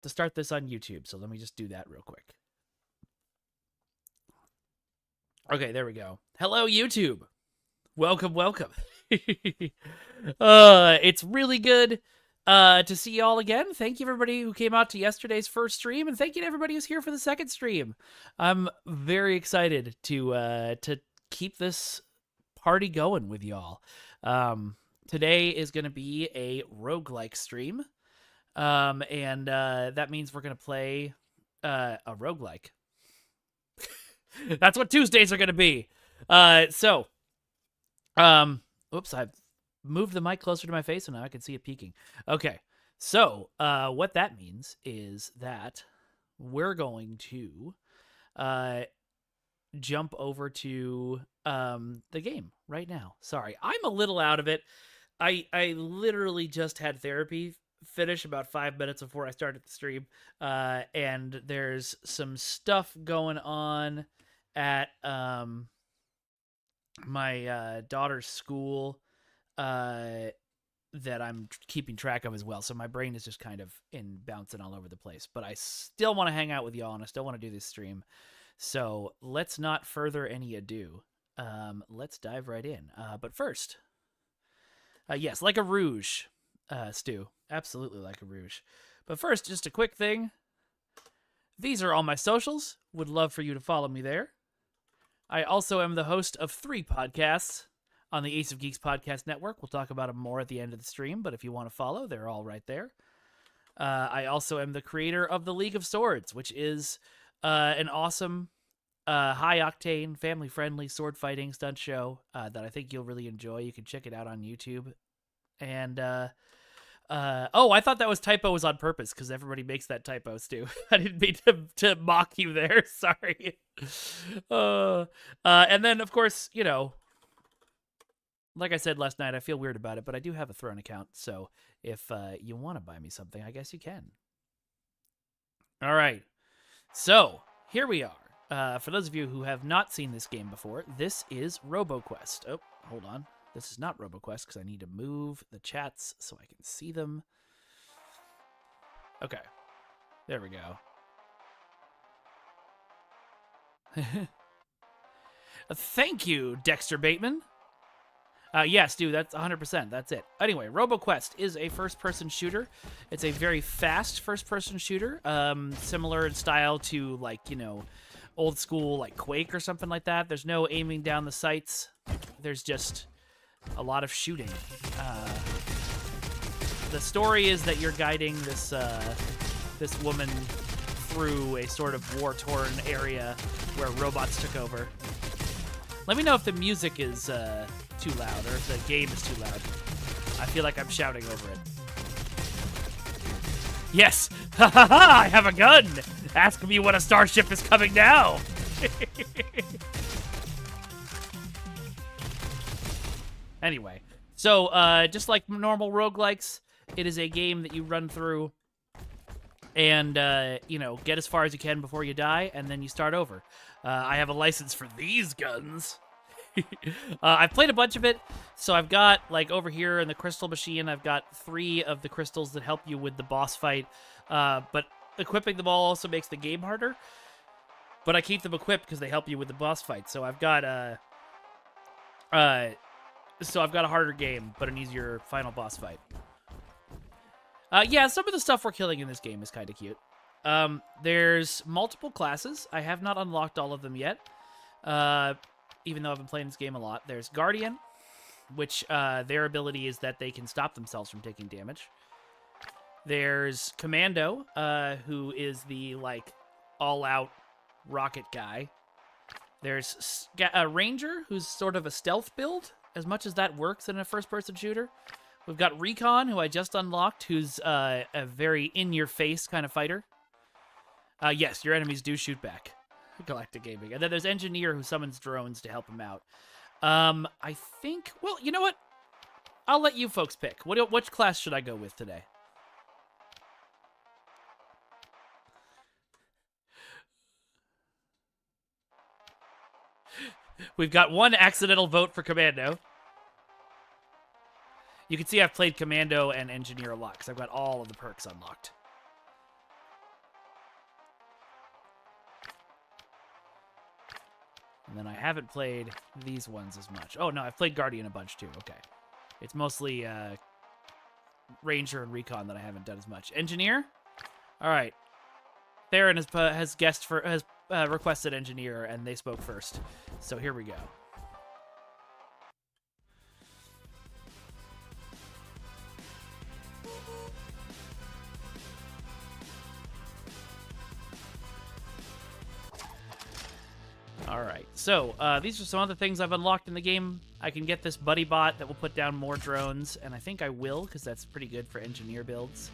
to start this on YouTube. So let me just do that real quick. Okay, there we go. Hello, YouTube. Welcome, welcome. It's really good to see y'all again. Thank you, everybody who came out to yesterday's first stream, and thank you to everybody who's here for the second stream. I'm very excited to keep this party going with y'all. Today is going to be a roguelike stream, and that means we're going to play a roguelike. That's what Tuesdays are going to be. Oops, I've moved the mic closer to my face, and now I can see it peeking. Okay, so what that means is that we're going to jump over to the game right now. Sorry, I'm a little out of it. I literally just had therapy finish about 5 minutes before I started the stream, and there's some stuff going on at my daughter's school that I'm keeping track of as well. So my brain is just kind of bouncing all over the place. But I still want to hang out with y'all, and I still want to do this stream. So let's not further any ado. Let's dive right in. But first, yes, like a rouge, Stu. Absolutely like a rouge. But first, just a quick thing. These are all my socials. Would love for you to follow me there. I also am the host of 3 podcasts on the Ace of Geeks podcast network. We'll talk about them more at the end of the stream, but if you want to follow, they're all right there. I also am the creator of the League of Swords, which is an awesome, high-octane, family-friendly sword fighting stunt show that I think you'll really enjoy. You can check it out on YouTube. And I thought that typo was on purpose because everybody makes that typo, Stu. I didn't mean to mock you there. Sorry. And then, of course, you know, like I said last night, I feel weird about it, but I do have a Throne account. So if you want to buy me something, I guess you can. All right. So here we are. For those of you who have not seen this game before, this is Roboquest. Oh, hold on. This is not Roboquest because I need to move the chats so I can see them. Okay. There we go. Thank you, Dexter Bateman. Yes, dude, that's 100%. That's it. Anyway, Roboquest is a first-person shooter. It's a very fast first-person shooter, similar in style to, like, you know, old school, like, Quake or something like that. There's no aiming down the sights. There's just a lot of shooting. The story is that you're guiding this this woman through a sort of war-torn area where robots took over. Let me know if the music is too loud or if the game is too loud. I feel like I'm shouting over it. Yes! Ha ha ha! I have a gun! Ask me when a starship is coming now! Anyway, so just like normal roguelikes, it is a game that you run through and, you know, get as far as you can before you die, and then you start over. I have a license for these guns. I've played a bunch of it, so I've got, like, over here in the crystal machine, I've got 3 of the crystals that help you with the boss fight, but equipping them all also makes the game harder, but I keep them equipped because they help you with the boss fight, so I've got, So I've got a harder game, but an easier final boss fight. Yeah, some of the stuff we're killing in this game is kind of cute. There's multiple classes. I have not unlocked all of them yet, even though I've been playing this game a lot. There's Guardian, which their ability is that they can stop themselves from taking damage. There's Commando, who is the, like, all-out rocket guy. There's Ranger, who's sort of a stealth build, as much as that works in a first-person shooter. We've got Recon, who I just unlocked, who's a very in-your-face kind of fighter. Yes, your enemies do shoot back. Galactic Gaming. And then there's Engineer, who summons drones to help him out. I think... Well, you know what? I'll let you folks pick. Which class should I go with today? We've got one accidental vote for Commando. You can see I've played Commando and Engineer a lot, because I've got all of the perks unlocked. And then I haven't played these ones as much. Oh, no, I've played Guardian a bunch, too. Okay. It's mostly Ranger and Recon that I haven't done as much. Engineer? All right. Theron has requested Engineer, and they spoke first. So here we go. All right, so these are some other things I've unlocked in the game. I can get this buddy bot that will put down more drones, and I think I will, because that's pretty good for engineer builds.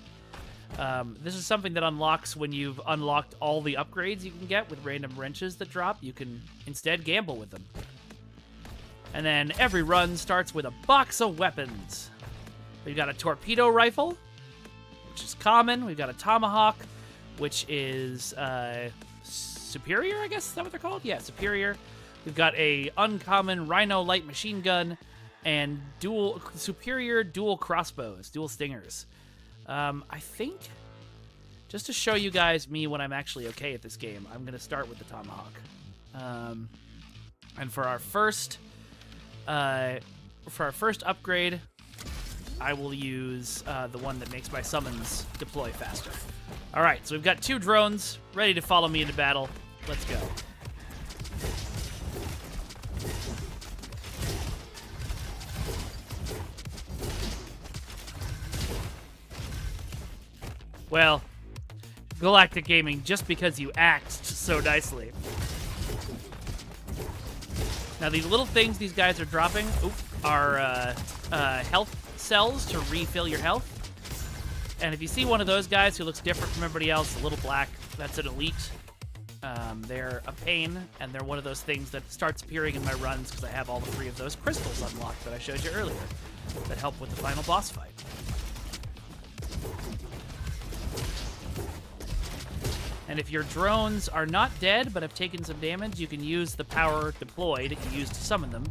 This is something that unlocks when you've unlocked all the upgrades you can get with random wrenches that drop. You can instead gamble with them. And then every run starts with a box of weapons. We've got a torpedo rifle, which is common. We've got a tomahawk, which is superior, I guess. Is that what they're called? Yeah, superior. We've got a uncommon rhino light machine gun and superior dual crossbows, dual stingers. I think, just to show you guys me when I'm actually okay at this game, I'm going to start with the tomahawk. And for our first upgrade, I will use the one that makes my summons deploy faster. All right, so we've got 2 drones ready to follow me into battle. Let's go. Well, Galactic Gaming, just because you act so nicely. Now, these little things these guys are dropping are health cells to refill your health. And if you see one of those guys who looks different from everybody else, a little black, that's an elite. They're a pain, and they're one of those things that starts appearing in my runs because I have all 3 of those crystals unlocked that I showed you earlier that help with the final boss fight. And if your drones are not dead but have taken some damage, you can use the power deployed that you use to summon them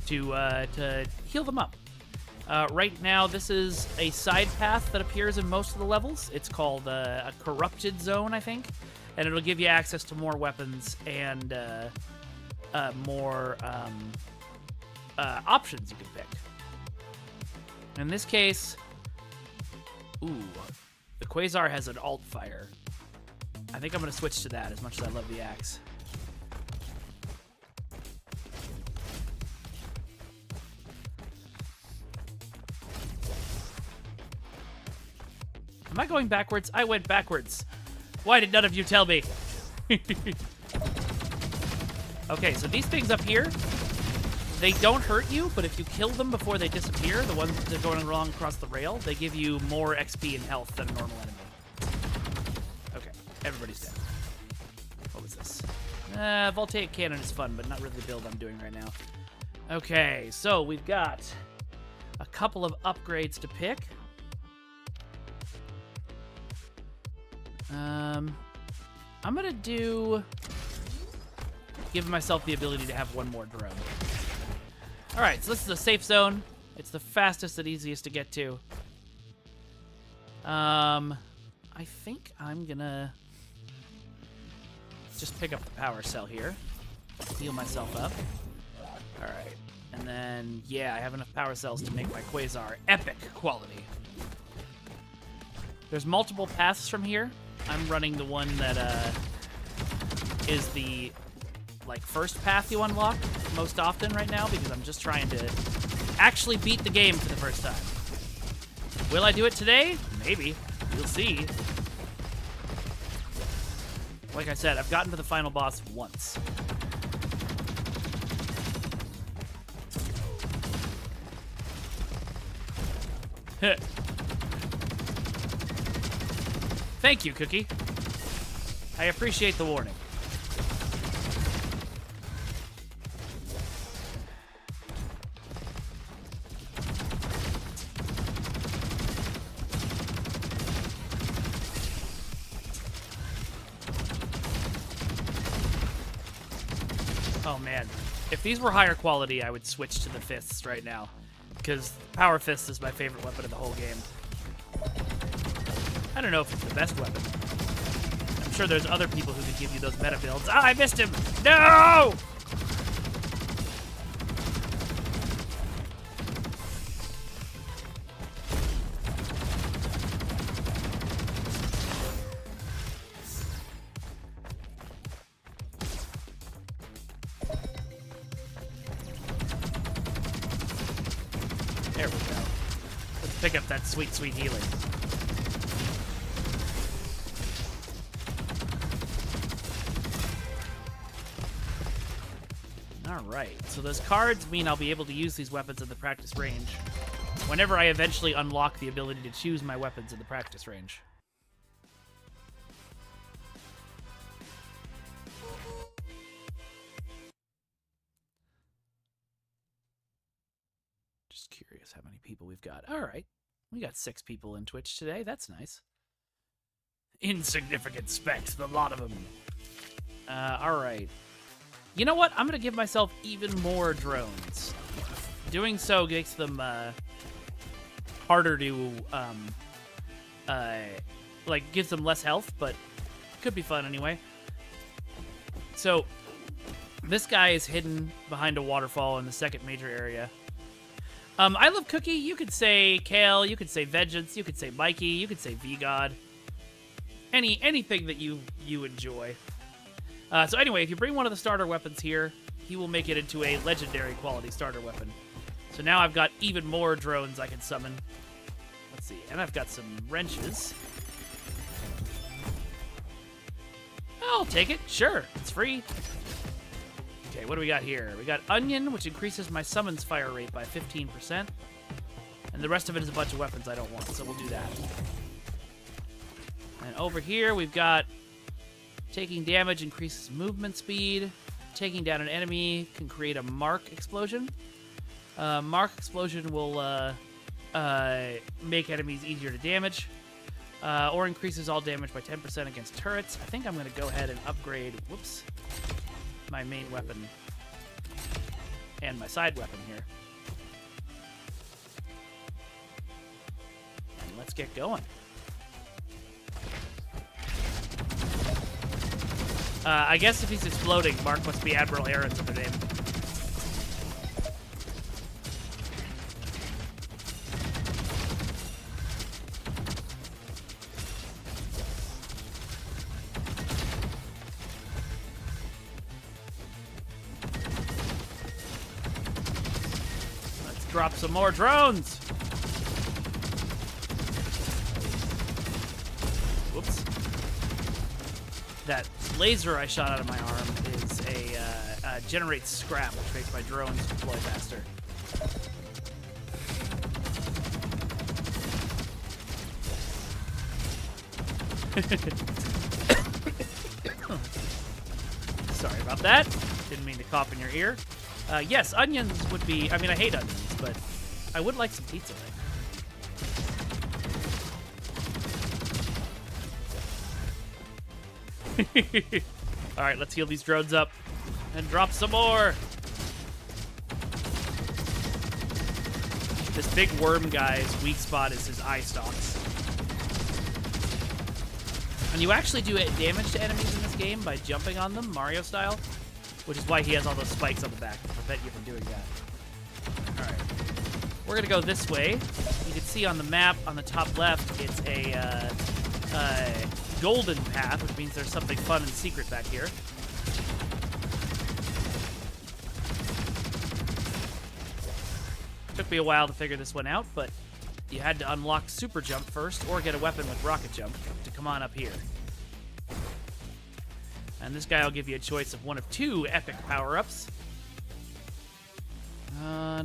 to heal them up. Right now, this is a side path that appears in most of the levels. It's called a corrupted zone, I think. And it'll give you access to more weapons and more options you can pick. In this case, the Quasar has an alt fire. I think I'm going to switch to that as much as I love the axe. Am I going backwards? I went backwards. Why did none of you tell me? Okay, so these things up here, they don't hurt you, but if you kill them before they disappear, the ones that are going along across the rail, they give you more XP and health than a normal enemy. Okay, everybody's dead. What was this? Voltaic cannon is fun, but not really the build I'm doing right now. Okay, so we've got a couple of upgrades to pick. I'm gonna give myself the ability to have one more drone. All right, so this is a safe zone. It's the fastest and easiest to get to. I think I'm gonna just pick up the power cell here, heal myself up. All right, and then yeah, I have enough power cells to make my Quasar epic quality. There's multiple paths from here. I'm running the one that is the first path you unlock most often right now because I'm just trying to actually beat the game for the first time. Will I do it today? Maybe. You'll see. Like I said, I've gotten to the final boss once. Thank you, Cookie. I appreciate the warning. Oh man, if these were higher quality, I would switch to the fists right now, because Power Fist is my favorite weapon in the whole game. I don't know if it's the best weapon. I'm sure there's other people who could give you those meta builds. Ah, I missed him! No! pick up that sweet, sweet healing. Alright, so those cards mean I'll be able to use these weapons in the practice range whenever I eventually unlock the ability to choose my weapons in the practice range. Just curious how many people we've got. Alright, we got 6 people in Twitch today. That's nice. Insignificant specks, the lot of them. Alright. You know what? I'm going to give myself even more drones. Doing so makes them harder to, like, gives them less health, but could be fun anyway. So, this guy is hidden behind a waterfall in the second major area. I love Cookie. You could say Kale. You could say Vengeance. You could say Mikey. You could say V-God. Anything that you enjoy. So anyway, if you bring one of the starter weapons here, he will make it into a legendary quality starter weapon. So now I've got even more drones I can summon. Let's see, and I've got some wrenches. I'll take it, sure, it's free. Okay, what do we got here? We got Onion, which increases my summons fire rate by 15%. And the rest of it is a bunch of weapons I don't want, so we'll do that. And over here, we've got taking damage increases movement speed. Taking down an enemy can create a mark explosion. Mark explosion will make enemies easier to damage. Or increases all damage by 10% against turrets. I think I'm going to go ahead and upgrade, whoops, my main weapon and my side weapon here. And let's get going. I guess if he's exploding, Mark must be Admiral Aaron's other name. Let's drop some more drones! Whoops. That laser I shot out of my arm is generates scrap, which makes my drones deploy faster. Sorry about that. Didn't mean to cough in your ear. Yes, onions would be... I mean, I hate onions, but I would like some pizza right now. Alright, let's heal these drones up and drop some more. This big worm guy's weak spot is his eye stalks. And you actually do damage to enemies in this game by jumping on them, Mario style, which is why he has all those spikes on the back to prevent you from doing that. Alright. We're going to go this way. You can see on the map on the top left, it's a golden path, which means there's something fun and secret back here. Took me a while to figure this one out, but you had to unlock super jump first or get a weapon with rocket jump to come on up here. And this guy will give you a choice of one of 2 epic power-ups.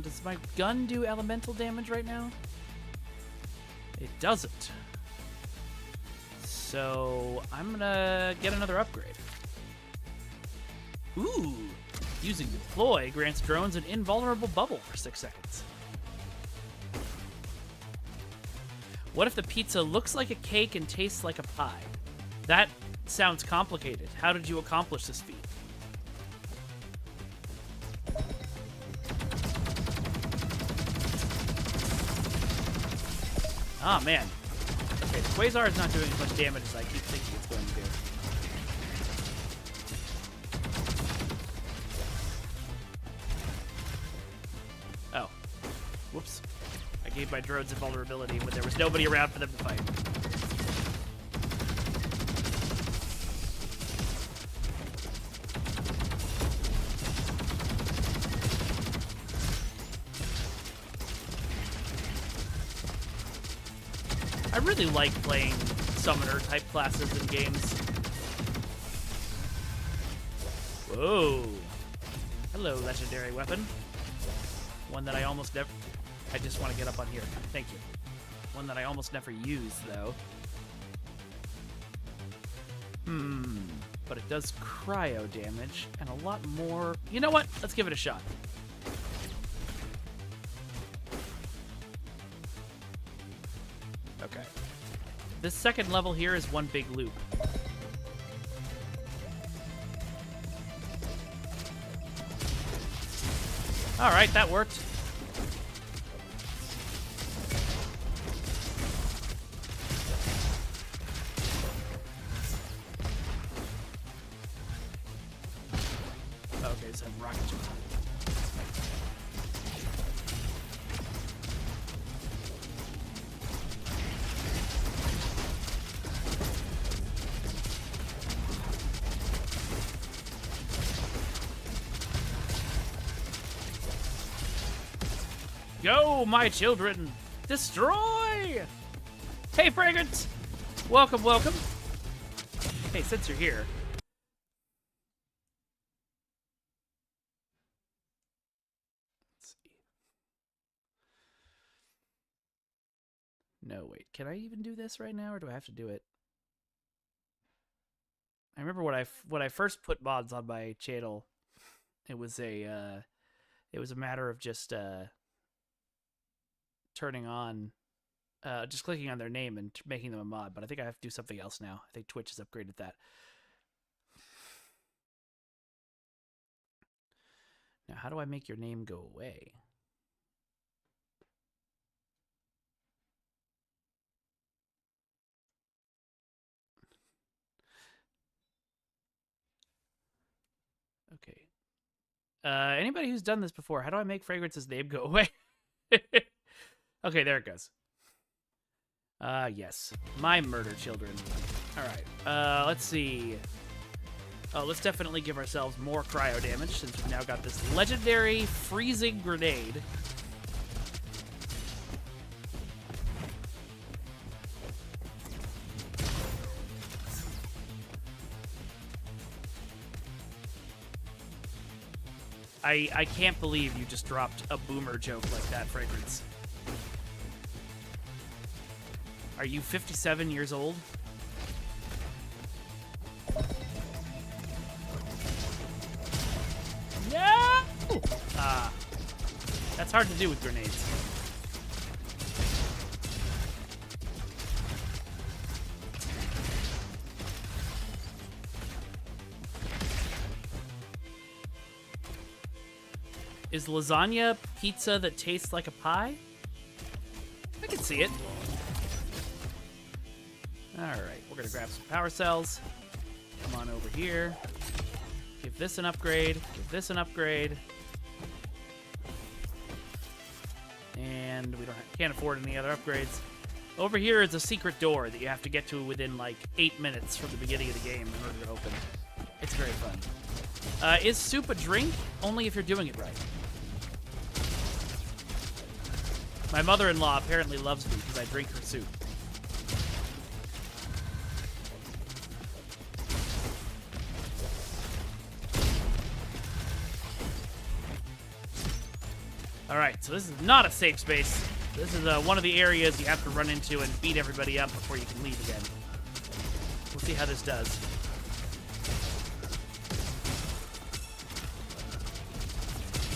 Does my gun do elemental damage right now? It doesn't. So I'm gonna get another upgrade. Ooh! Using deploy grants drones an invulnerable bubble for 6 seconds. What if the pizza looks like a cake and tastes like a pie? That sounds complicated. How did you accomplish this feat? Ah, man. Okay, the Quasar is not doing as much damage as I keep thinking it's going to do. Oh. Whoops. I gave my drones invulnerability when there was nobody around for them to fight. I really like playing summoner type classes in games. Whoa. Hello, legendary weapon. One that I almost never... I just want to get up on here. Thank you. One that I almost never use, though. But it does cryo damage and a lot more... You know what? Let's give it a shot. Okay. This second level here is one big loop. Alright, that worked. Okay, so I'm rocket jump. Go, my children! Destroy! Hey, Fragrance! Welcome, welcome. Hey, since you're here... Let's see. No, wait. Can I even do this right now, or do I have to do it? I remember when I first put mods on my channel, it was a matter of just turning on, just clicking on their name and making them a mod, but I think I have to do something else now. I think Twitch has upgraded that. Now, how do I make your name go away? Okay. Anybody who's done this before, how do I make Fragrance's name go away? Okay, there it goes. Yes. My murder children. Alright, let's see. Oh, let's definitely give ourselves more cryo damage since we've now got this legendary freezing grenade. I can't believe you just dropped a boomer joke like that, Fragrance. Are you 57 years old? No! That's hard to do with grenades. Is lasagna pizza that tastes like a pie? I can see it. Alright, we're gonna grab some power cells. Come on over here. Give this an upgrade. Give this an upgrade. And we can't afford any other upgrades. Over here is a secret door that you have to get to within like 8 minutes from the beginning of the game in order to open. It's very fun. Is soup a drink? Only if you're doing it right. My mother-in-law apparently loves me because I drink her soup. Alright, so this is not a safe space. This is one of the areas you have to run into and beat everybody up before you can leave again. We'll see how this does.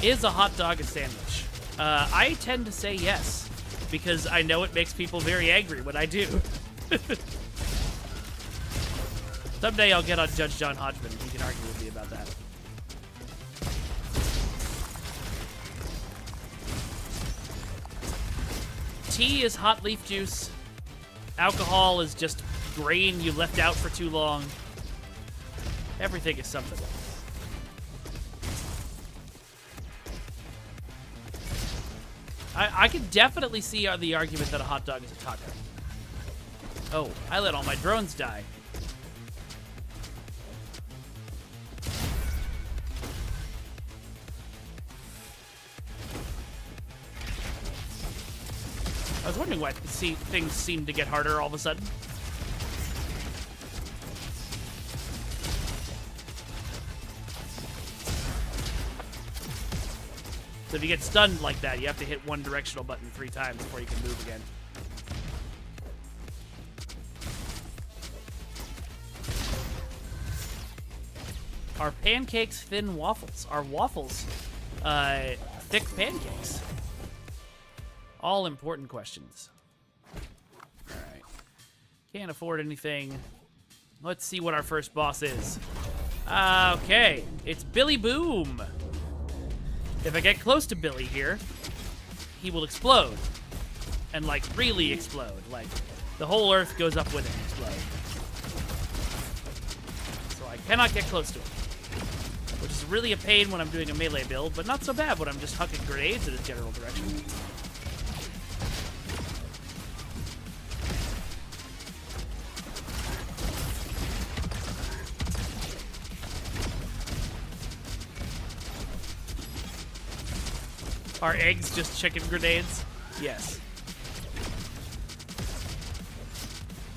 Is a hot dog a sandwich? I tend to say yes, because I know it makes people very angry when I do. Someday I'll get on Judge John Hodgman and he can argue with me about that. Tea is hot leaf juice. Alcohol is just grain you left out for too long. Everything is something. I can definitely see the argument that a hot dog is a taco. Oh, I let all my drones die. was wondering why things seem to get harder all of a sudden. So if you get stunned like that, you have to hit one directional button 3 times before you can move again. Are pancakes thin waffles? Are waffles thick pancakes? All important questions. All right. Can't afford anything. Let's see what our first boss is. Okay. It's Billy Boom. If I get close to Billy here, he will explode. And, like, really explode. Like, the whole earth goes up with it and explode. So I cannot get close to him. Which is really a pain when I'm doing a melee build, but not so bad when I'm just hucking grenades in a general direction. Are eggs just chicken grenades? Yes.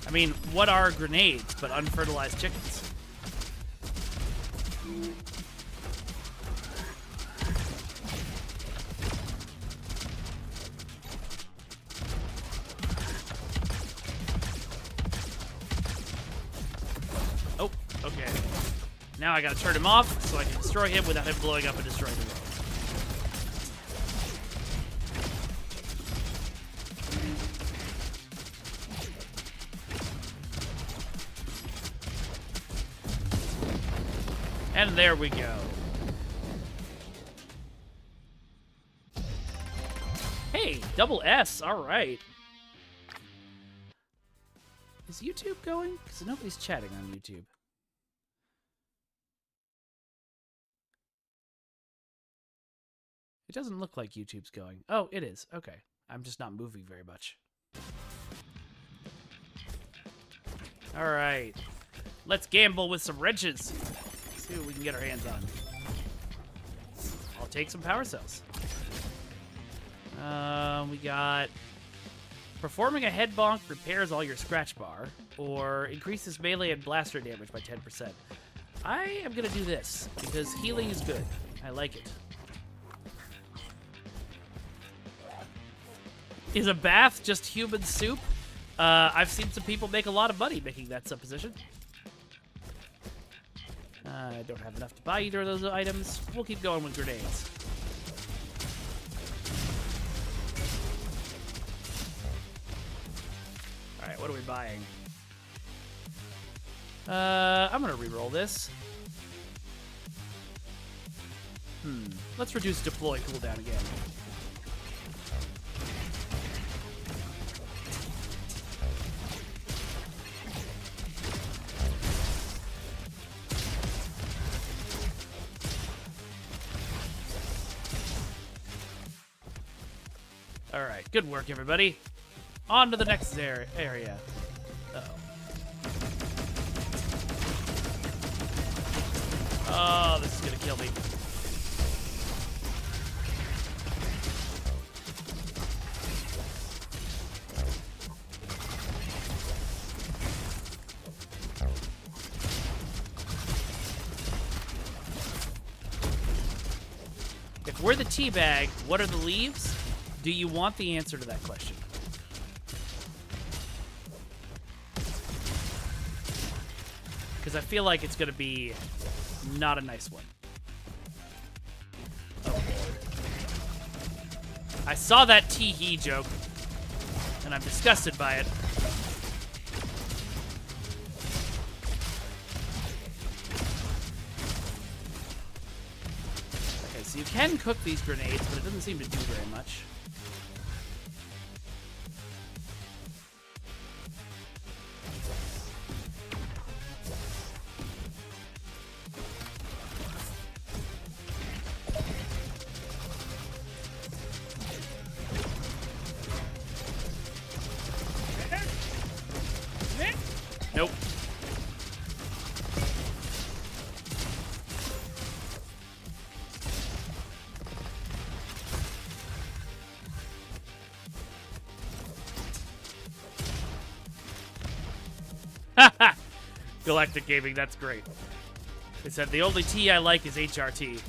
I mean, what are grenades but unfertilized chickens? Oh, okay. Now I gotta turn him off so I can destroy him without him blowing up and destroying the world. And there we go. Hey, double S, all right. Is YouTube going? Because nobody's chatting on YouTube. It doesn't look like YouTube's going. Oh, it is. Okay. I'm just not moving very much. All right. Let's gamble with some wrenches. See what we can get our hands on. I'll take some power cells. We got performing a head bonk repairs all your scratch bar, or increases melee and blaster damage by 10%. I am gonna do this because healing is good. I like it. Is a bath just human soup? I've seen some people make a lot of money making that supposition. I don't have enough to buy either of those items. We'll keep going with grenades. Alright, what are we buying? I'm gonna reroll this. Let's reduce deploy cooldown again. Alright, good work, everybody. On to the next area. Uh-oh. Oh, this is gonna kill me. If we're the teabag, what are the leaves? Do you want the answer to that question? Because I feel like it's going to be not a nice one. Oh. I saw that tee-hee joke, and I'm disgusted by it. Okay, so you can cook these grenades, but it doesn't seem to do very much. Nope. Galactic Gaming, that's great. They said the only tea I like is HRT.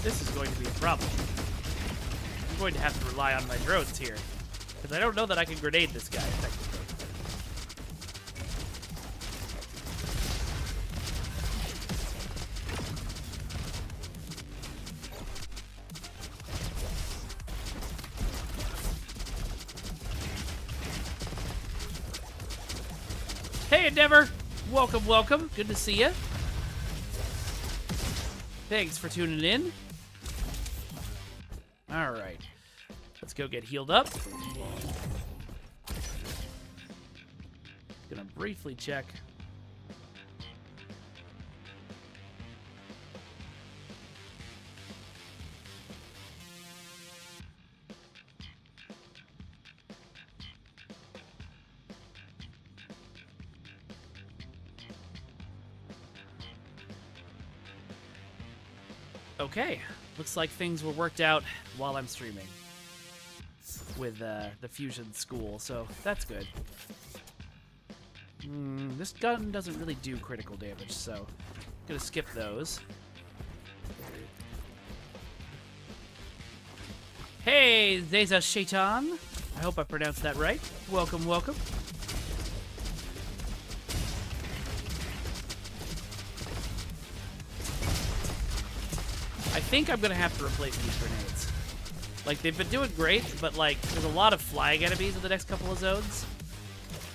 This is going to be a problem. I'm going to have to rely on my drones here. Because I don't know that I can grenade this guy effectively. Hey, Endeavor! Welcome, welcome. Good to see you. Thanks for tuning in. All right. Let's go get healed up. Gonna briefly check. Okay, looks like things were worked out while I'm streaming with the Fusion School, so that's good. This gun doesn't really do critical damage, so I'm gonna skip those. Hey, Zeza Shaitan. I hope I pronounced that right. Welcome, welcome. I think I'm gonna have to replace these grenades. Like, they've been doing great, but like, there's a lot of flying enemies in the next couple of zones.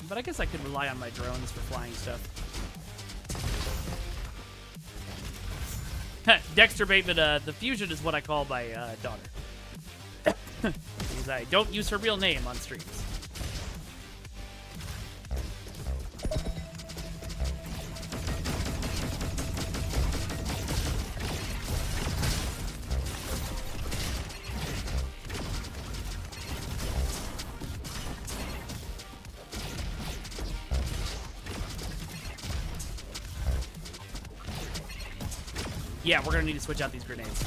But I guess I could rely on my drones for flying stuff. Dexter Bateman, the Fusion is what I call my daughter. Because I don't use her real name on streams. Yeah, we're gonna need to switch out these grenades.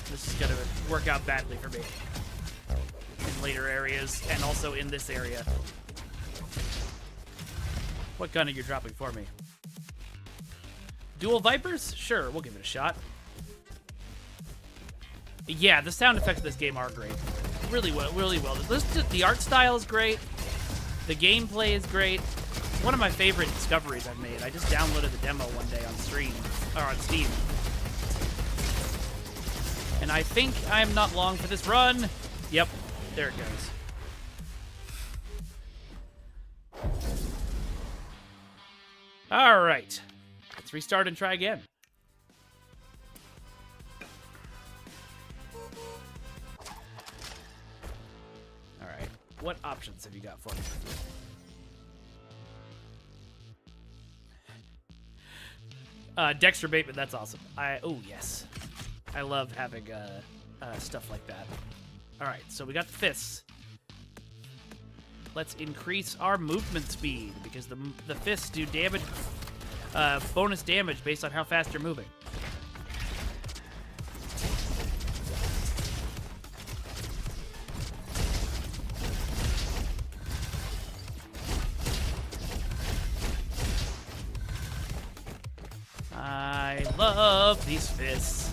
This is gonna work out badly for me in later areas, and also in this area. What gun are you dropping for me? Dual Vipers? Sure, we'll give it a shot. Yeah, the sound effects of this game are great. Really well, really well. The art style is great. The gameplay is great. One of my favorite discoveries I've made. I just downloaded the demo one day on stream, or on Steam. And I think I'm not long for this run. Yep, there it goes. All right, let's restart and try again. All right, what options have you got for me? Dexter Bateman, that's awesome. Oh, yes. I love having stuff like that. All right, so we got the fists. Let's increase our movement speed, because the fists do damage, bonus damage based on how fast you're moving. I love these fists.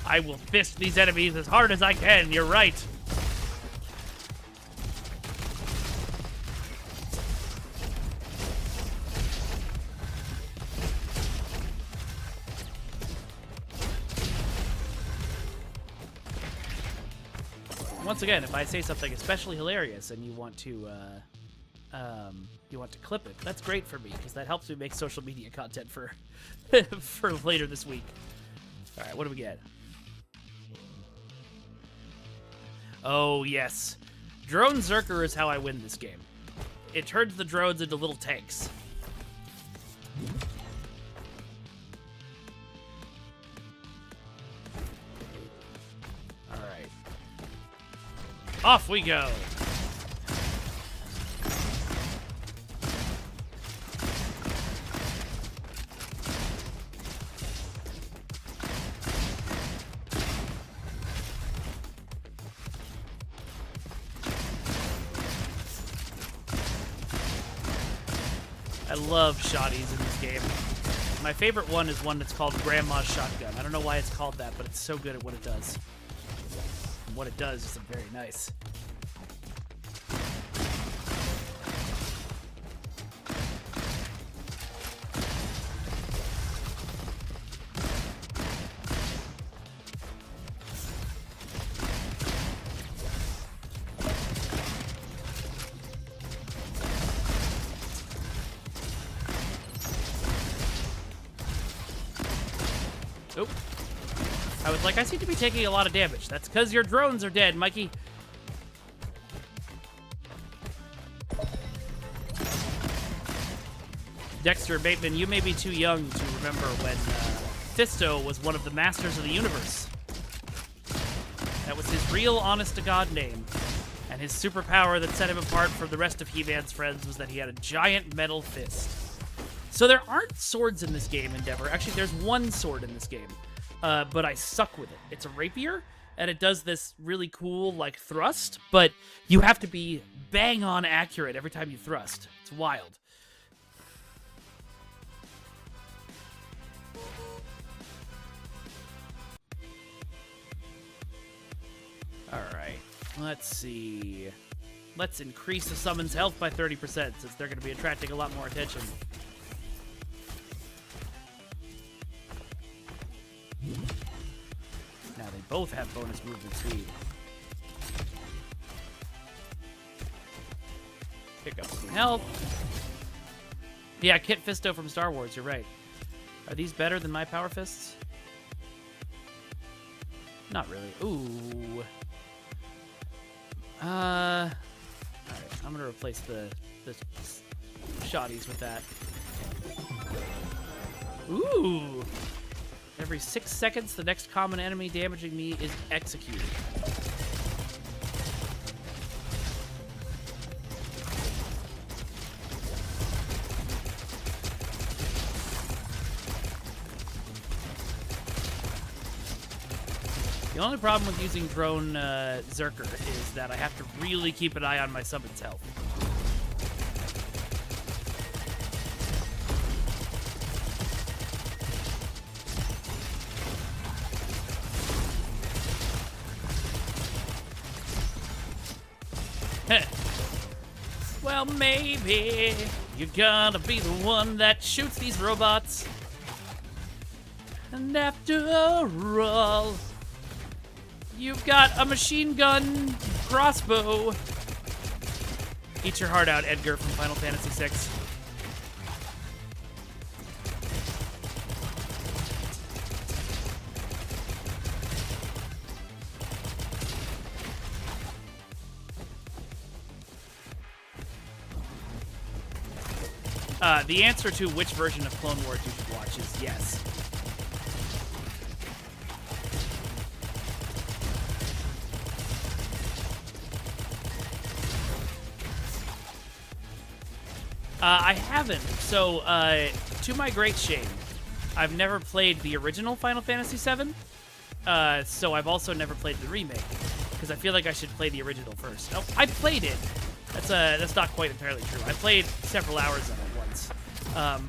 I will fist these enemies as hard as I can, you're right. Once again, if I say something especially hilarious and you want to clip it, that's great for me, because that helps me make social media content for for later this week. All right, what do we get? Oh yes, Drone Zerker is how I win this game. It turns the drones into little tanks. Alright. Off we go! I love shotties in this game. My favorite one is one that's called Grandma's Shotgun. I don't know why it's called that, but it's so good at what it does. And what it does is very nice. Oop. I was like, I seem to be taking a lot of damage. That's because your drones are dead, Mikey. Dexter Bateman, you may be too young to remember when Fisto was one of the masters of the universe. That was his real, honest-to-God name. And his superpower that set him apart from the rest of He-Man's friends was that he had a giant metal fist. So there aren't swords in this game, Endeavor. Actually, there's one sword in this game, but I suck with it. It's a rapier, and it does this really cool, like, thrust, but you have to be bang-on accurate every time you thrust. It's wild. All right, let's see. Let's increase the summon's health by 30%, since they're going to be attracting a lot more attention. Now they both have bonus movement speed. Pick up some health. Yeah, Kit Fisto from Star Wars, you're right. Are these better than my Power Fists? Not really. Ooh. Alright, I'm gonna replace the shotties with that. Ooh! Every 6 seconds, the next common enemy damaging me is executed. The only problem with using Drone Zerker is that I have to really keep an eye on my summon's health. Well, maybe you're gonna be the one that shoots these robots. And after all, you've got a machine gun crossbow. Eat your heart out, Edgar from Final Fantasy VI. The answer to which version of Clone Wars you should watch is yes. I haven't. So, to my great shame, I've never played the original Final Fantasy VII. So I've also never played the remake, because I feel like I should play the original first. Oh, I played it. That's not quite entirely true. I played several hours of it once.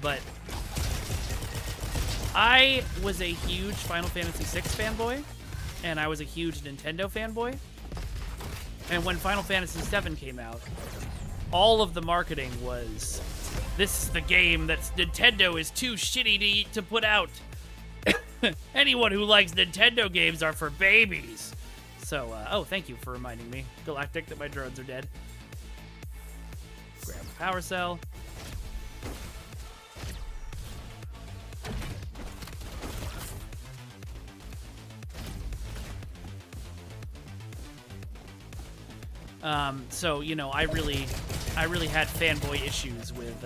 But I was a huge Final Fantasy VI fanboy, and I was a huge Nintendo fanboy. And when Final Fantasy VII came out, all of the marketing was, this is the game that Nintendo is too shitty to put out. Anyone who likes Nintendo games are for babies. So, oh, thank you for reminding me, Galactic, that my drones are dead. Grab a power cell. So you know, I really had fanboy issues with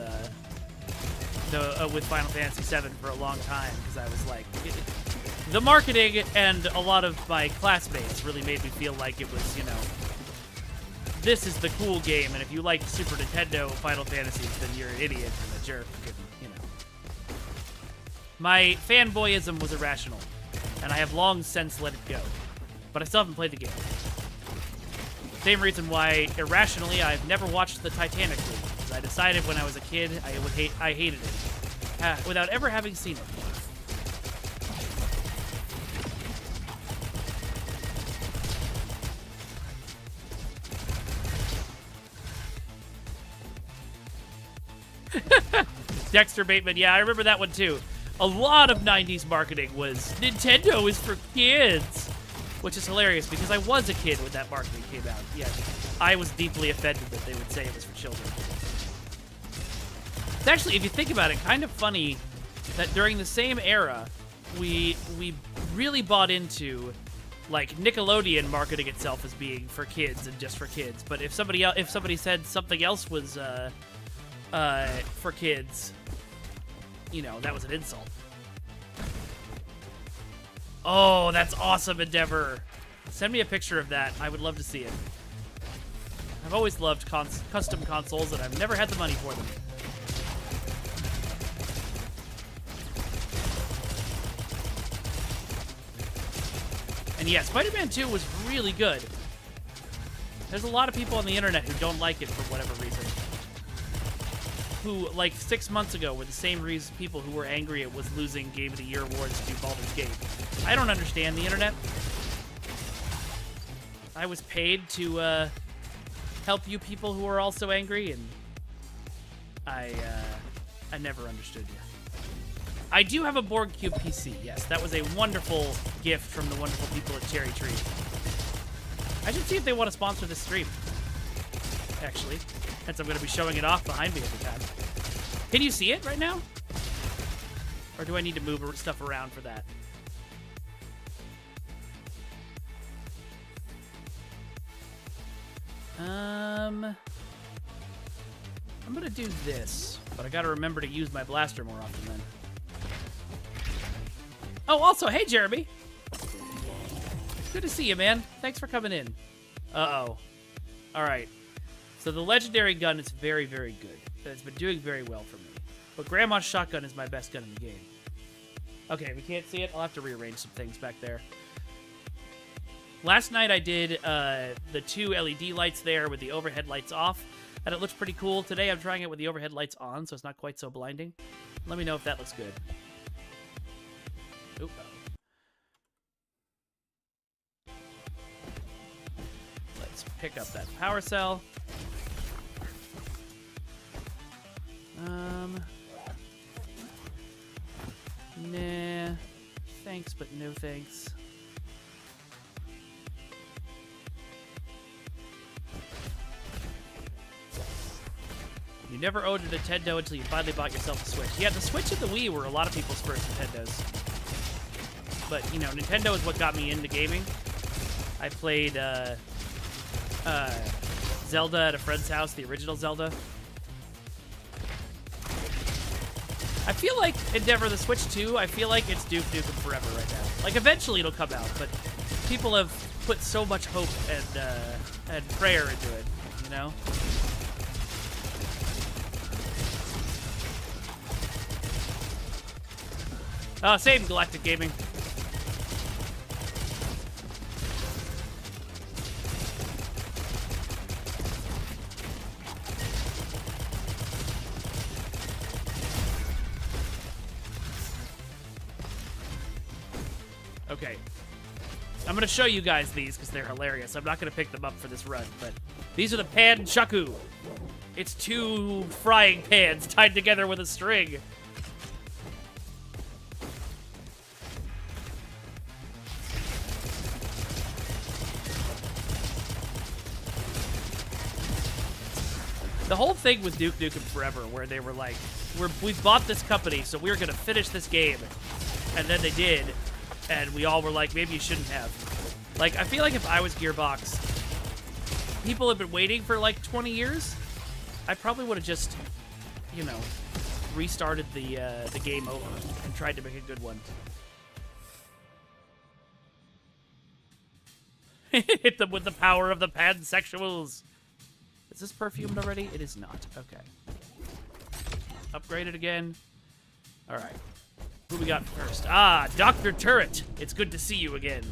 with Final Fantasy VII for a long time because I was like, the marketing and a lot of my classmates really made me feel like it was, you know, this is the cool game, and if you like Super Nintendo Final Fantasies, then you're an idiot and a jerk. And, you know, my fanboyism was irrational, and I have long since let it go. But I still haven't played the game. Same reason why, irrationally, I've never watched the Titanic movie. Because I decided when I was a kid I hated it, without ever having seen it. Dexter Bateman, yeah, I remember that one too. A lot of 90s marketing was, Nintendo is for kids. Which is hilarious, because I was a kid when that marketing came out. Yeah, I was deeply offended that they would say it was for children. It's actually, if you think about it, kind of funny that during the same era, we really bought into, like, Nickelodeon marketing itself as being for kids and just for kids. But if somebody said something else was for kids, you know, that was an insult. Oh, that's awesome, Endeavor. Send me a picture of that. I would love to see it. I've always loved custom consoles, and I've never had the money for them. And yeah, Spider-Man 2 was really good. There's a lot of people on the internet who don't like it for whatever reason. Who, like, 6 months ago, were the same reason people who were angry it was losing Game of the Year awards to Baldur's Gate. I don't understand the internet. I was paid to help you people who are also angry, and I never understood you. I do have a Borg Cube PC, yes. That was a wonderful gift from the wonderful people at Cherry Tree. I should see if they want to sponsor this stream, actually, since I'm going to be showing it off behind me every time. Can you see it right now? Or do I need to move stuff around for that? I'm going to do this, but I got to remember to use my blaster more often then. Oh, also, hey, Jeremy. Good to see you, man. Thanks for coming in. Uh-oh. All right. So the legendary gun is very, very good. It's been doing very well for me. But Grandma's shotgun is my best gun in the game. Okay, we can't see it. I'll have to rearrange some things back there. Last night I did the 2 LED lights there with the overhead lights off, and it looks pretty cool. Today I'm trying it with the overhead lights on, so it's not quite so blinding. Let me know if that looks good. Oop. Let's pick up that power cell. Nah. Thanks, but no thanks. You never owned a Nintendo until you finally bought yourself a Switch. Yeah, the Switch and the Wii were a lot of people's first Nintendos. But, you know, Nintendo is what got me into gaming. I played Zelda at a friend's house, the original Zelda. I feel like Endeavor, the Switch 2, I feel like it's Duke Nukem Forever right now. Like, eventually it'll come out, but people have put so much hope and prayer into it, you know? Same, Galactic Gaming. Okay. I'm going to show you guys these because they're hilarious. I'm not going to pick them up for this run, but these are the Pan Chaku. It's 2 frying pans tied together with a string. The whole thing with Duke Nukem Forever, where they were like, we bought this company, so we're going to finish this game. And then they did. And we all were like, maybe you shouldn't have. Like, I feel like if I was Gearbox, people have been waiting for like 20 years, I probably would have just, you know, restarted the game over and tried to make a good one. Hit them with the power of the pansexuals. Is this perfumed already? It is not. Okay. Upgrade it again. All right. Who we got first? Ah, Dr. Turret. It's good to see you again.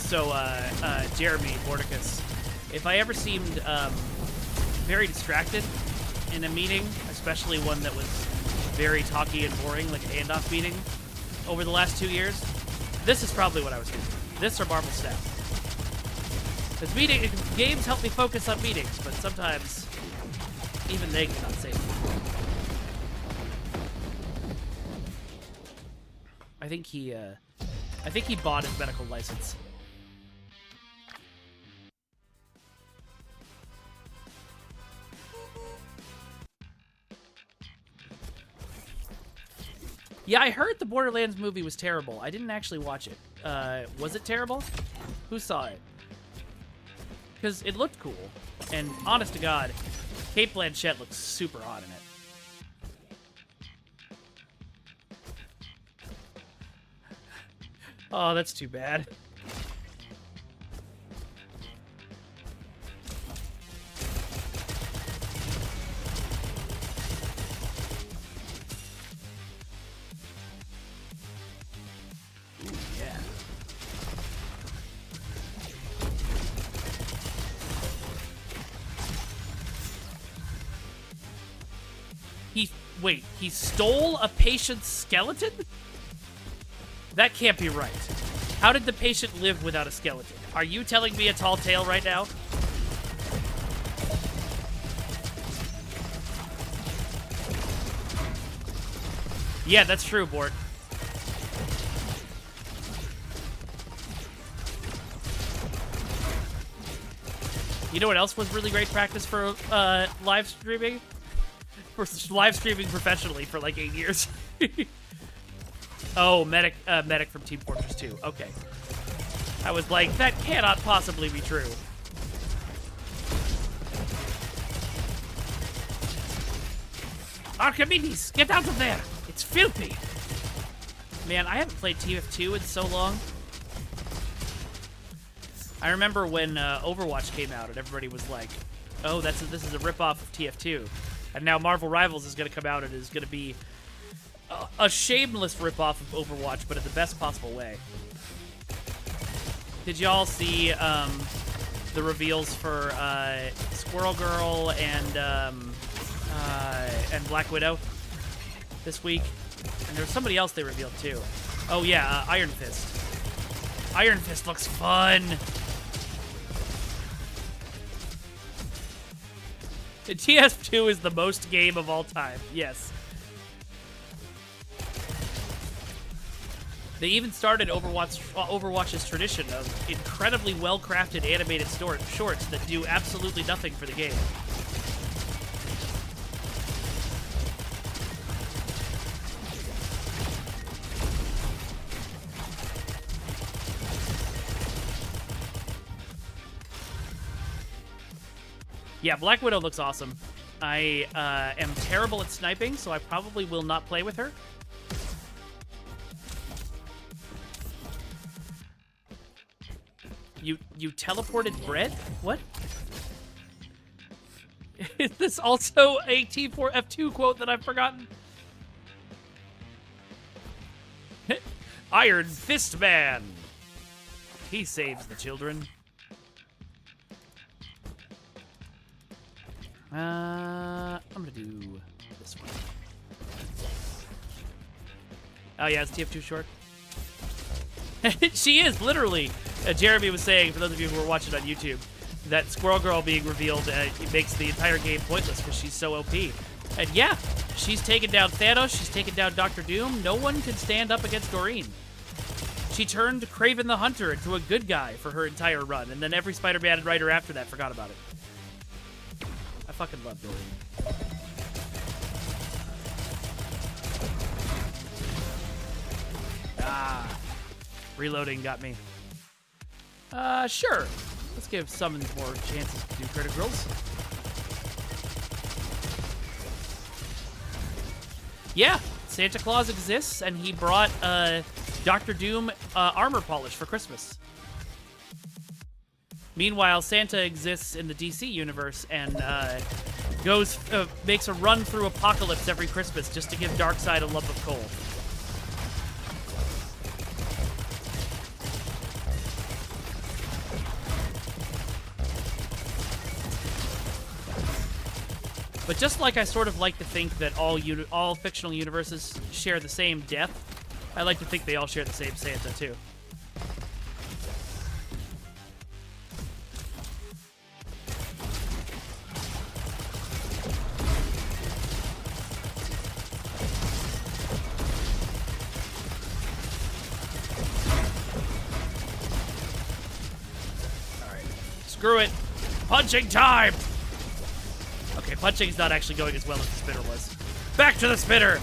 So, Jeremy Mordecus, if I ever seemed very distracted in a meeting, especially one that was very talky and boring, like a handoff meeting, over the last 2 years, this is probably what I was doing. This or Marvel Snap. Because games help me focus on meetings, but sometimes even they cannot save me. I think he bought his medical license. Yeah, I heard the Borderlands movie was terrible. I didn't actually watch it. Was it terrible? Who saw it? Because it looked cool. And honest to God, Cate Blanchett looks super hot in it. Oh, that's too bad. Wait, he stole a patient's skeleton? That can't be right. How did the patient live without a skeleton? Are you telling me a tall tale right now? Yeah, that's true, Bort. You know what else was really great practice for live streaming? For live streaming professionally for like 8 years. Oh, medic from Team Fortress 2. Okay. I was like, that cannot possibly be true. Archimedes, get out of there! It's filthy! Man, I haven't played TF2 in so long. I remember when Overwatch came out and everybody was like, oh, this is a ripoff of TF2. And now Marvel Rivals is going to come out and is going to be a shameless ripoff of Overwatch, but in the best possible way. Did y'all see the reveals for Squirrel Girl and Black Widow this week? And there was somebody else they revealed too. Oh yeah, Iron Fist. Iron Fist looks fun. TF2 is the most game of all time. Yes. They even started Overwatch's tradition of incredibly well-crafted animated shorts that do absolutely nothing for the game. Yeah, Black Widow looks awesome. I am terrible at sniping, so I probably will not play with her. You teleported bread? What? Is this also a T4F2 quote that I've forgotten? Iron Fist Man. He saves the children. I'm gonna do this one. Oh yeah, it's TF2 short. She is, literally. Jeremy was saying, for those of you who are watching on YouTube, that Squirrel Girl being revealed it makes the entire game pointless because she's so OP. And yeah, she's taken down Thanos, she's taken down Dr. Doom. No one can stand up against Doreen. She turned Kraven the Hunter into a good guy for her entire run, and then every Spider-Man writer after that forgot about it. I fucking love Billy. Ah. Reloading got me. Sure. Let's give summons more chances to do criticals. Yeah, Santa Claus exists, and he brought Dr. Doom armor polish for Christmas. Meanwhile, Santa exists in the DC universe and makes a run through Apocalypse every Christmas just to give Darkseid a lump of coal. But just like I sort of like to think that all fictional universes share the same death, I like to think they all share the same Santa, too. Alright. Screw it. Punching time! Okay, punching's not actually going as well as the spitter was. Back to the spitter!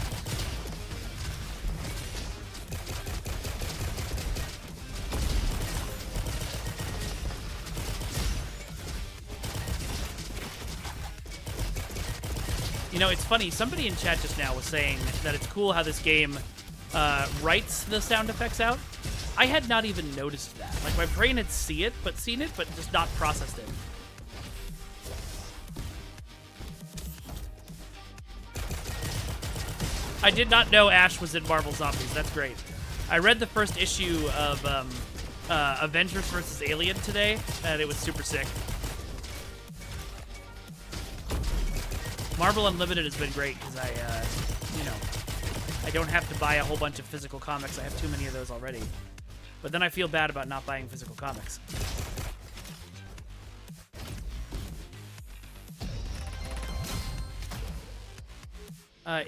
You know, it's funny. Somebody in chat just now was saying that it's cool how this game writes the sound effects out. I had not even noticed that. Like, my brain had seen it, but just not processed it. I did not know Ash was in Marvel Zombies. That's great. I read the first issue of Avengers vs. Alien today, and it was super sick. Marvel Unlimited has been great because I don't have to buy a whole bunch of physical comics. I have too many of those already. But then I feel bad about not buying physical comics.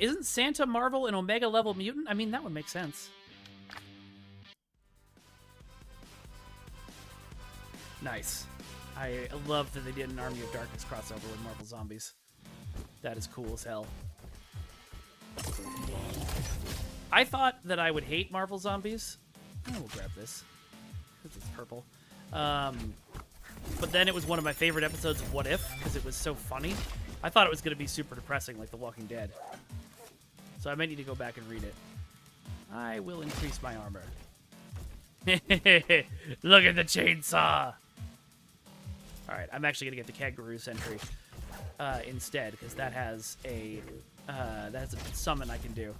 Isn't Santa Marvel an Omega level mutant? I mean, that would make sense. Nice. I love that they did an Army of Darkness crossover with Marvel Zombies. That is cool as hell. I thought that I would hate Marvel Zombies. I will grab this because it's purple. But then it was one of my favorite episodes of What If because it was so funny. I thought it was going to be super depressing like The Walking Dead. So I might need to go back and read it. I will increase my armor. Look at the chainsaw! Alright, I'm actually going to get the Kangaroo Sentry instead, because that has a summon I can do.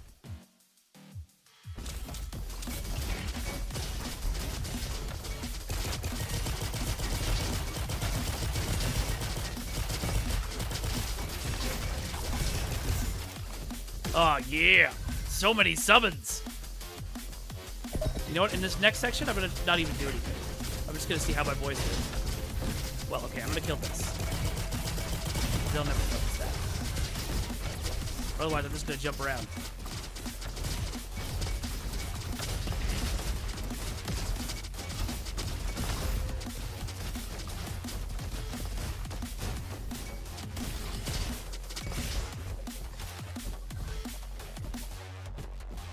Oh, yeah. So many summons. You know what? In this next section, I'm going to not even do anything. I'm just going to see how my boys do. Well, okay, I'm going to kill this. They'll never notice that. Otherwise, I'm just going to jump around.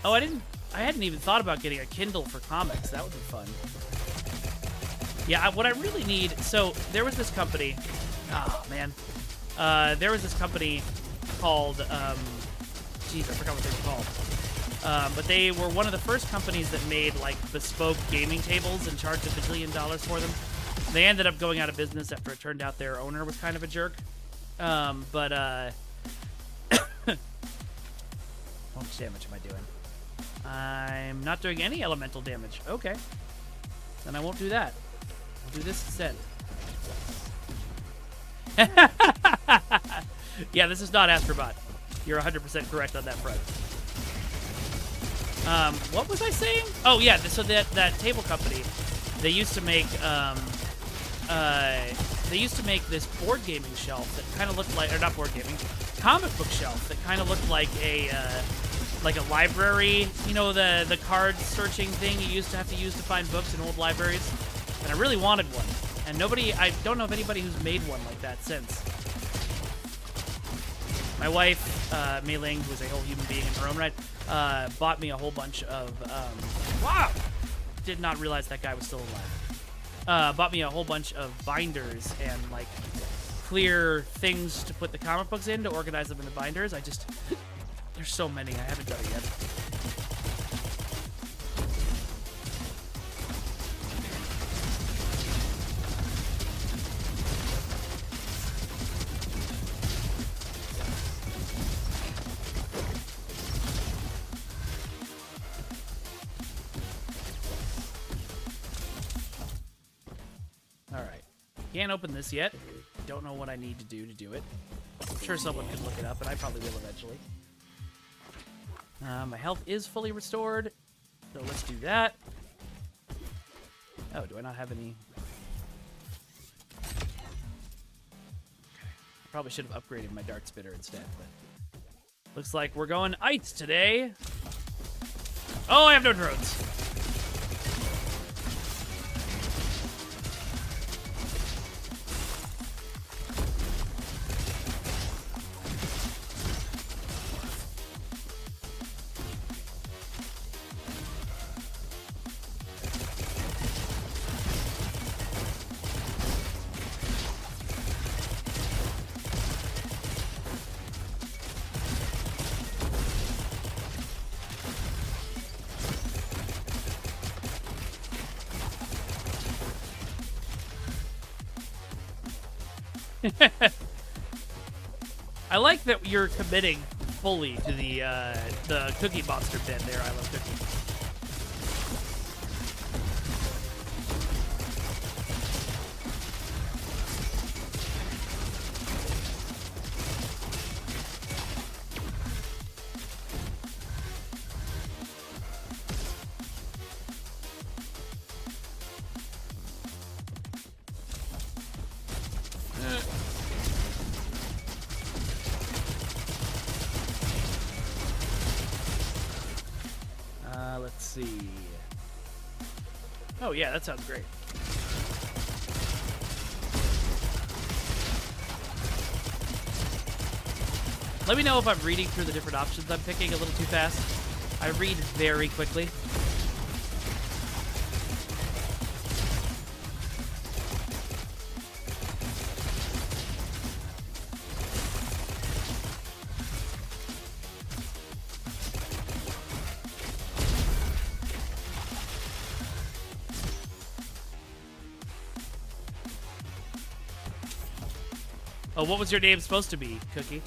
Oh, I hadn't even thought about getting a Kindle for comics. That would be fun. Yeah, what I really need... So, there was this company... Oh, man. There was this company called... Jeez, I forgot what they were called. But they were one of the first companies that made, like, bespoke gaming tables and charged $1 billion for them. They ended up going out of business after it turned out their owner was kind of a jerk. How much damage am I doing? I'm not doing any elemental damage. Okay. Then I won't do that. I'll do this instead. Yeah, this is not Astrobot. You're 100% correct on that front. What was I saying? Oh, yeah, so that table company, they used to make, this board gaming shelf that kind of looked like, or not board gaming, comic book shelf that kind of looked like a like a library, you know, the card searching thing you used to have to use to find books in old libraries, and I really wanted one. And I don't know of anybody who's made one like that since. My wife, Mei Ling, who is a whole human being in her own right, bought me a whole bunch of, wow! Did not realize that guy was still alive. Bought me a whole bunch of binders and, like, clear things to put the comic books in to organize them in the binders. There's so many, I haven't done it yet. Alright. Can't open this yet. Don't know what I need to do it. I'm sure someone could look it up, and I probably will eventually. My health is fully restored, so let's do that. Oh, do I not have any? Okay. I probably should have upgraded my dart spitter instead, but looks like we're going ice today. Oh, I have no drones. I like that you're committing fully to the Cookie Monster bit there. I love Cookie. Let's see. Oh yeah, that sounds great. Let me know if I'm reading through the different options I'm picking a little too fast. I read very quickly. Oh, what was your name supposed to be, Cookie?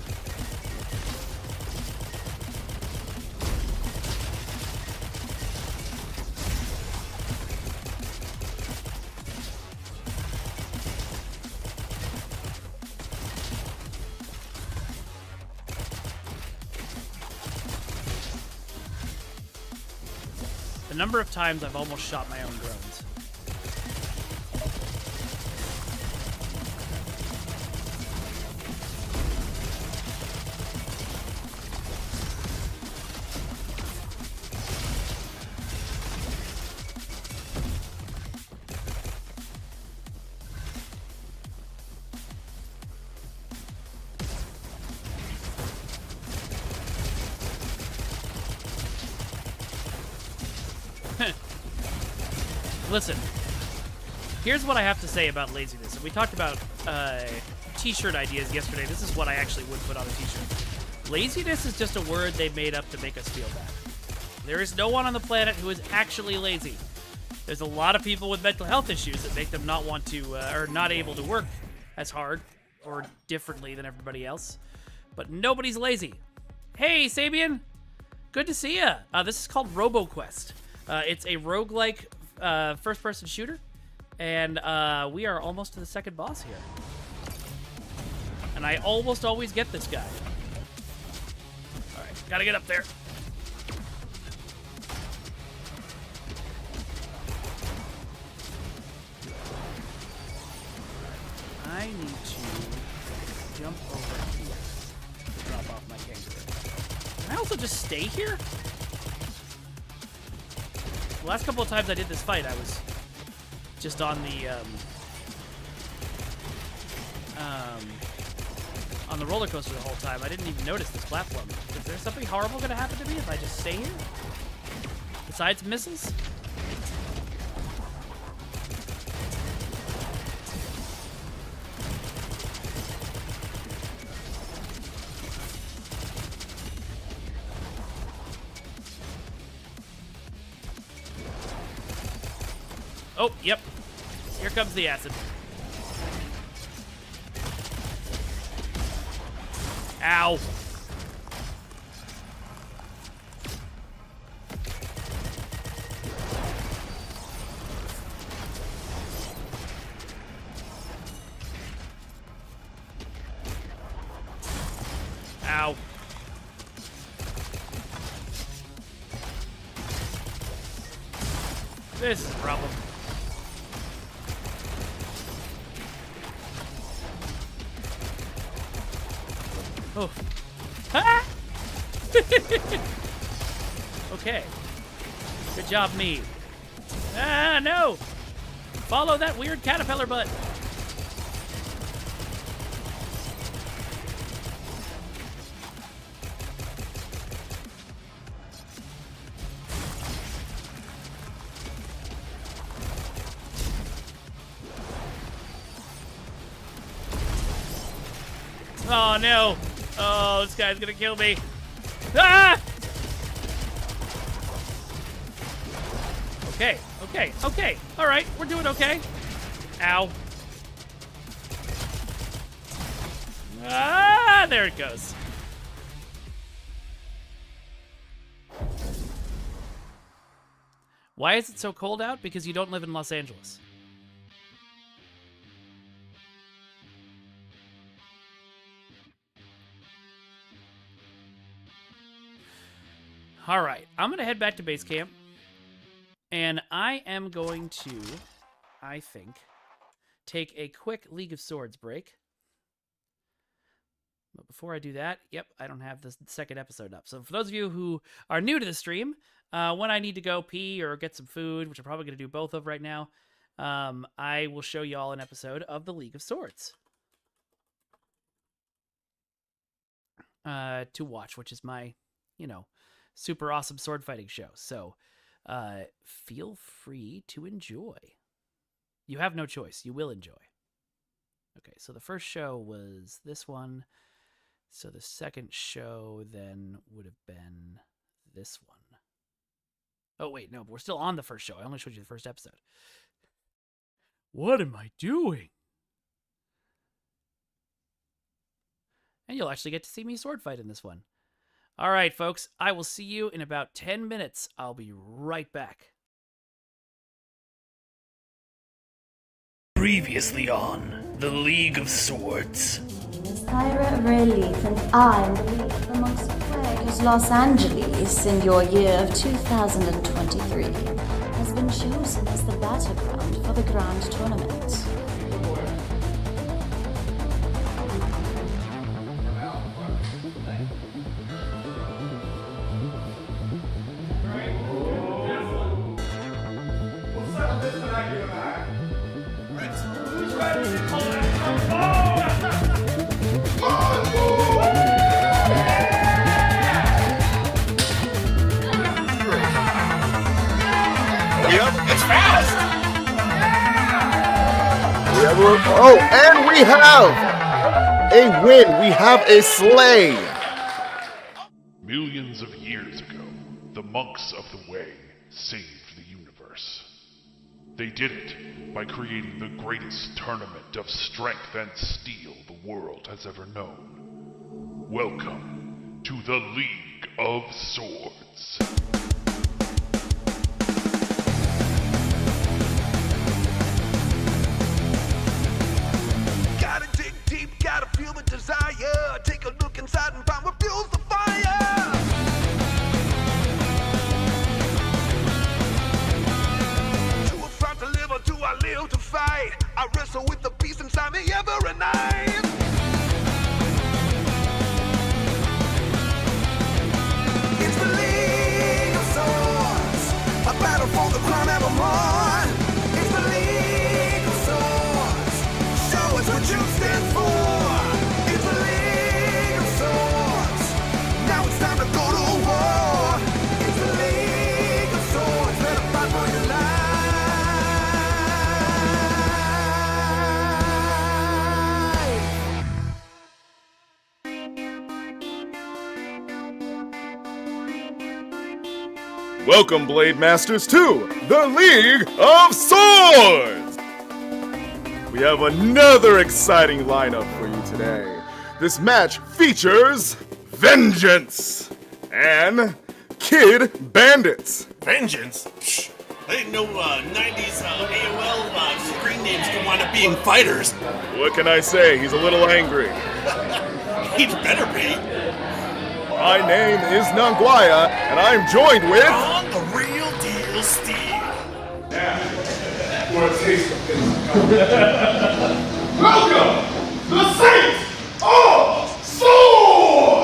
The number of times I've almost shot my own drones. Listen, here's what I have to say about laziness. And we talked about t-shirt ideas yesterday. This is what I actually would put on a t-shirt. Laziness is just a word they made up to make us feel bad. There is no one on the planet who is actually lazy. There's a lot of people with mental health issues that make them not want to, or not able to work as hard or differently than everybody else. But nobody's lazy. Hey, Sabian! Good to see ya! This is called Roboquest. It's a roguelike first-person shooter, and we are almost to the second boss here. And I almost always get this guy. Alright, gotta get up there. I need to jump over here to drop off my kangaroo. I also just stay here? The last couple of times I did this fight, I was just on the roller coaster the whole time. I didn't even notice this platform. Is there something horrible gonna happen to me if I just stay here? Besides missiles? Oh, yep. Here comes the acid. Ow. Ow. This is a problem. Oh. Ah! Okay. Good job, me. Ah, no! Follow that weird caterpillar butt. Oh, no. Oh, this guy's gonna kill me. Ah! Okay, okay, okay. All right, we're doing okay. Ow. Ah, there it goes. Why is it so cold out? Because you don't live in Los Angeles. All right, I'm going to head back to base camp, and I am going to, I think, take a quick League of Swords break. But before I do that, yep, I don't have the second episode up. So for those of you who are new to the stream, when I need to go pee or get some food, which I'm probably going to do both of right now, I will show you all an episode of the League of Swords to watch, which is my, super awesome sword fighting show. So feel free to enjoy. You have no choice. You will enjoy. Okay, so the first show was this one. So the second show then would have been this one. Oh, wait, no, but we're still on the first show. I only showed you the first episode. What am I doing? And you'll actually get to see me sword fight in this one. All right, folks, I will see you in about 10 minutes. I'll be right back. Previously on The League of Swords. Tyra Relief, and I believe amongst because Los Angeles in your year of 2023 has been chosen as the battleground for the Grand Tournament. Oh, and we have a win. We have a slay. Millions of years ago, the monks of the Way saved the universe. They did it by creating the greatest tournament of strength and steel the world has ever known. Welcome to the League of Swords. Gotta feel the desire. Take a look inside and find what fuels the fire. Do I fight to live or do I live to fight? I wrestle with the beast inside me every night. Welcome, Blade Masters, to the League of Swords! We have another exciting lineup for you today. This match features Vengeance and Kid Bandits. Vengeance? Psh, I didn't know 90s AOL screen names could wind up being fighters. What can I say? He's a little angry. He'd better be. My name is Nanguaya, and I'm joined with... On the real deal, Steve. Welcome, the Saints of Swords!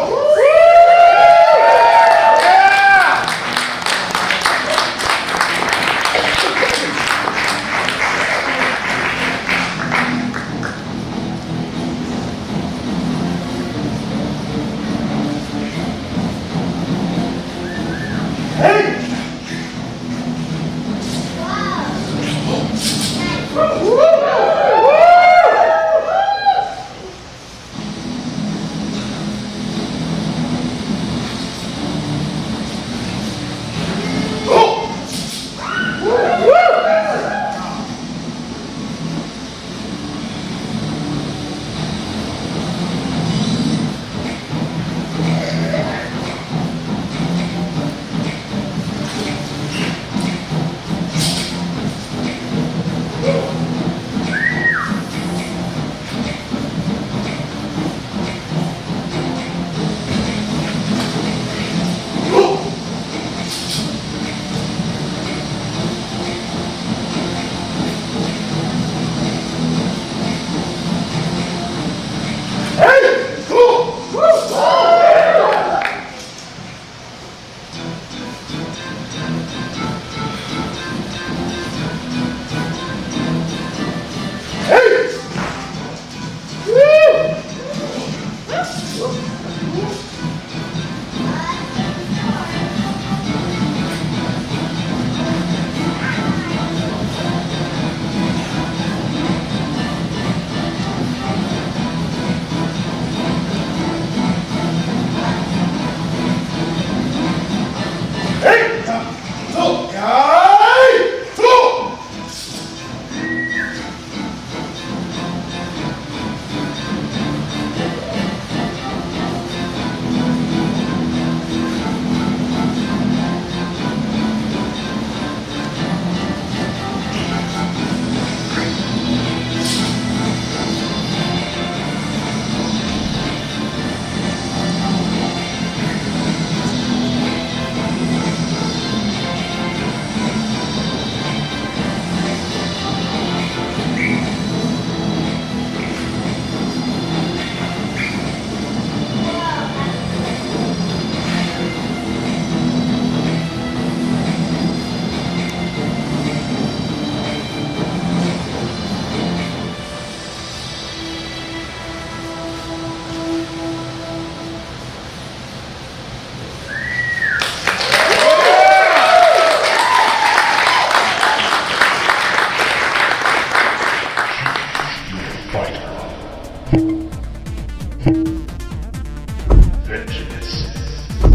Vengeance,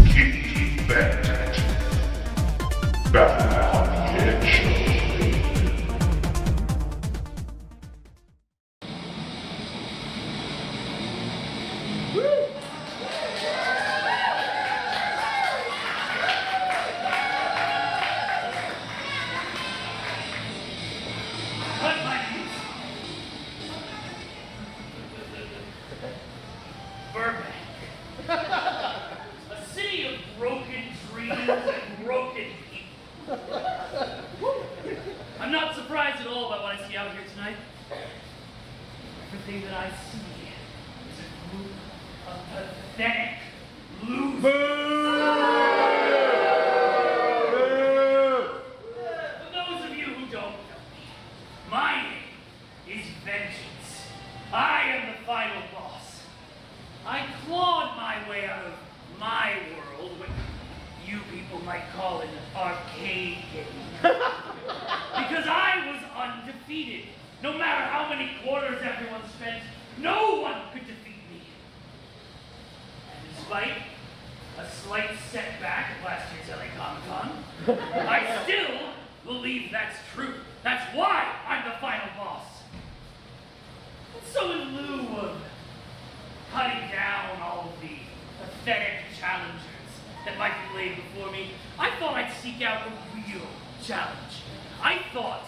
Kid Bandit. Battle on the edge of the blade. Burbank. A city of broken dreams and broken people. I'm not surprised at all by what I see out here tonight. Everything that I see is a group of pathetic losers. For those of you who don't know me, my name is Vengeance. I am the final boss. I clawed my way out of my world, what you people might call an arcade game. Because I was undefeated. No matter how many quarters everyone spent, no one could defeat me. And despite a slight setback at last year's LA Comic-Con, challenge. I thought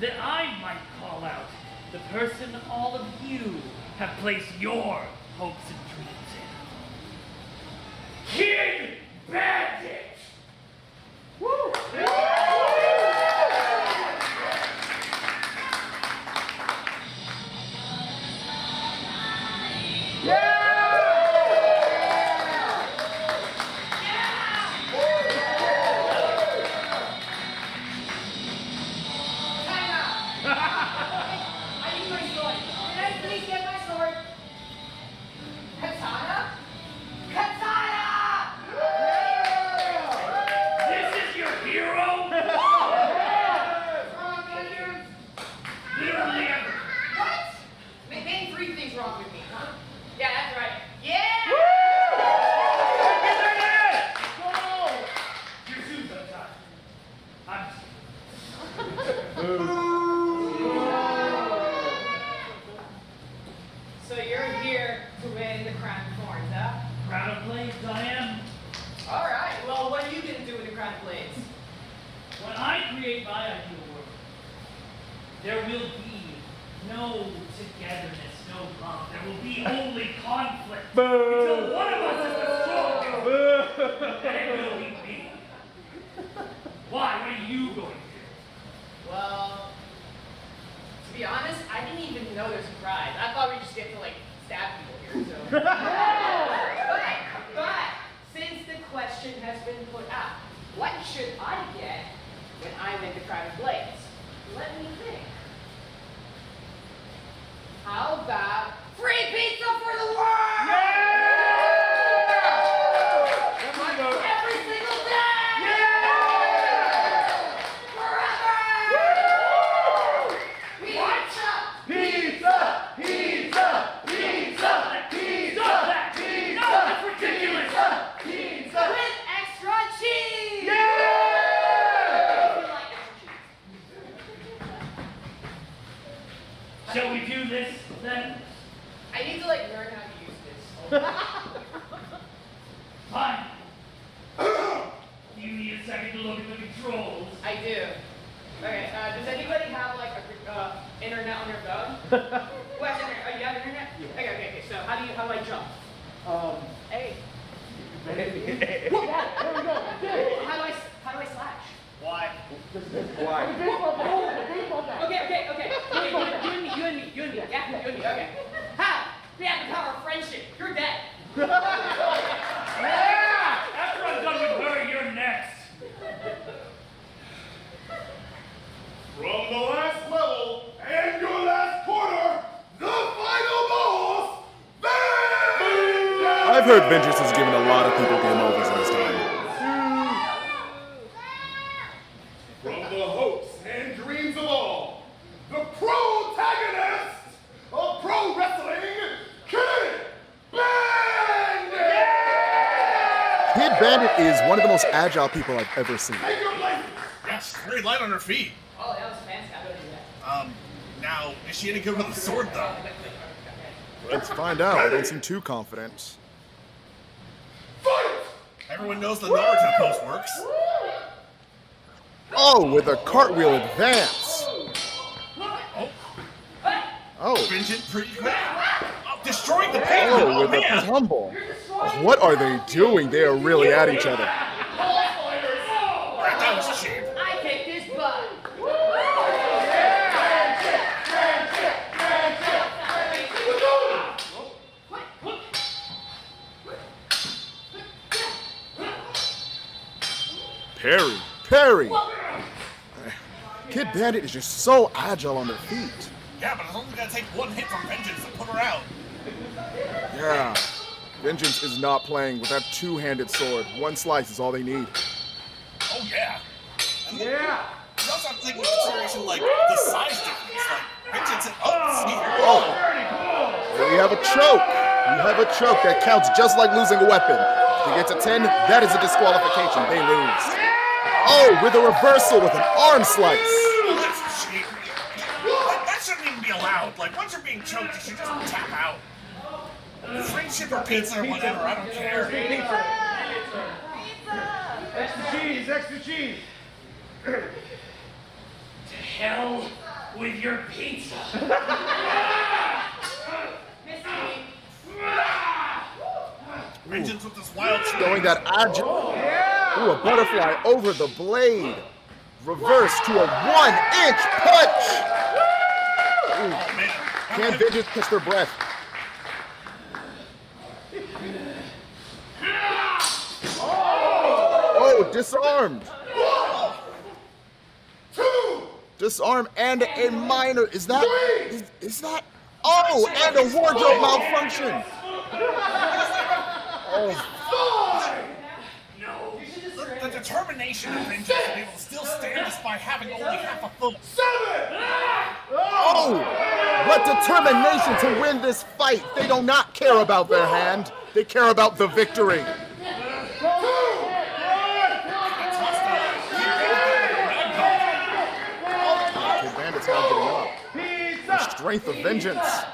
that I might call out the person all of you have placed your hopes and dreams in. Kid Bandit! Woo! So you're here to win the Crown of Thorns, huh? Crown of Blades, I am. Alright, well, what are you gonna do with the Crown of Blades? When I create my ideal world, there will be no togetherness, no love. There will be only conflict. Until one of us is the strongest. And it will be me. Why? What are you going to do? Well, to be honest, I didn't even know there's a prize. I thought we just get to, like, stab people here, so. but, since the question has been put out, what should I get when I win the Crown of Blades? Let me think. How about free pizza for the world? Yeah! Every single day! Yeah! Forever! Woo! Pizza! Pizza! Pizza! Pizza! Pizza! Pizza! No, that's ridiculous! Pizza! With extra cheese! Yeah! Shall we do this then? I need to, like, learn how to use this. Fine. You need a second to look at the controls. I do. Okay, does anybody have, like, a internet on their phone? Who has internet? Oh, you have internet? Yeah. Okay, so how do I jump? Hey. There we go. How do I slash? Why? Okay. You and me. Yeah, you and me. Okay. How? We have the power of friendship. You're dead. Yeah! After I'm done with her, you're next. From the last level and your last quarter, the final boss, I've heard Vengeance has given a lot of people game overs in his time. From the hopes and dreams of all, the protagonist of pro wrestling, Kid Bandit! Kid Bandit is one of the most agile people I've ever seen. Yeah, she's very light on her feet. Oh, that was fancy. I don't do that. Now, is she any good with a sword, though? Let's find out. I don't seem too confident. Everyone knows the Naruto pose works. Oh, with a cartwheel advance. Oh. Stringent, pretty quick. Oh, destroying the pavement. Oh, with a tumble. What are they doing? They are really at each other. That was cheap. I kick this butt. Parry. Kid Bandit is just so agile on their feet. Yeah, but it's only gonna take one hit from Vengeance to put her out. Yeah. Vengeance is not playing with that two-handed sword. One slice is all they need. Oh, yeah. And you also have to take into consideration, like, the size difference. Like, Vengeance and... We have a choke. We have a choke that counts just like losing a weapon. If they get to 10, that is a disqualification. They lose. Oh, with a reversal with an arm slice. Oh, that's cheap. That shouldn't even be allowed. Like, once you're being choked, you should just tap out. Friendship or pizza or whatever, I don't care. Extra cheese. To hell with your pizza. Vengeance with this wild Showing that agile. Ooh, a butterfly over the blade. Reverse to a 1-inch punch. Ooh. Can Vengeance catch their breath? Oh, disarmed. Disarm and a minor. Is that? Oh, and a wardrobe malfunction. The determination of Vengeance to be able to still stand despite having only half a foot. Oh, what determination to win this fight. They do not care about their hand. They care about the victory. Okay, Bandit's now getting up. The strength of Vengeance.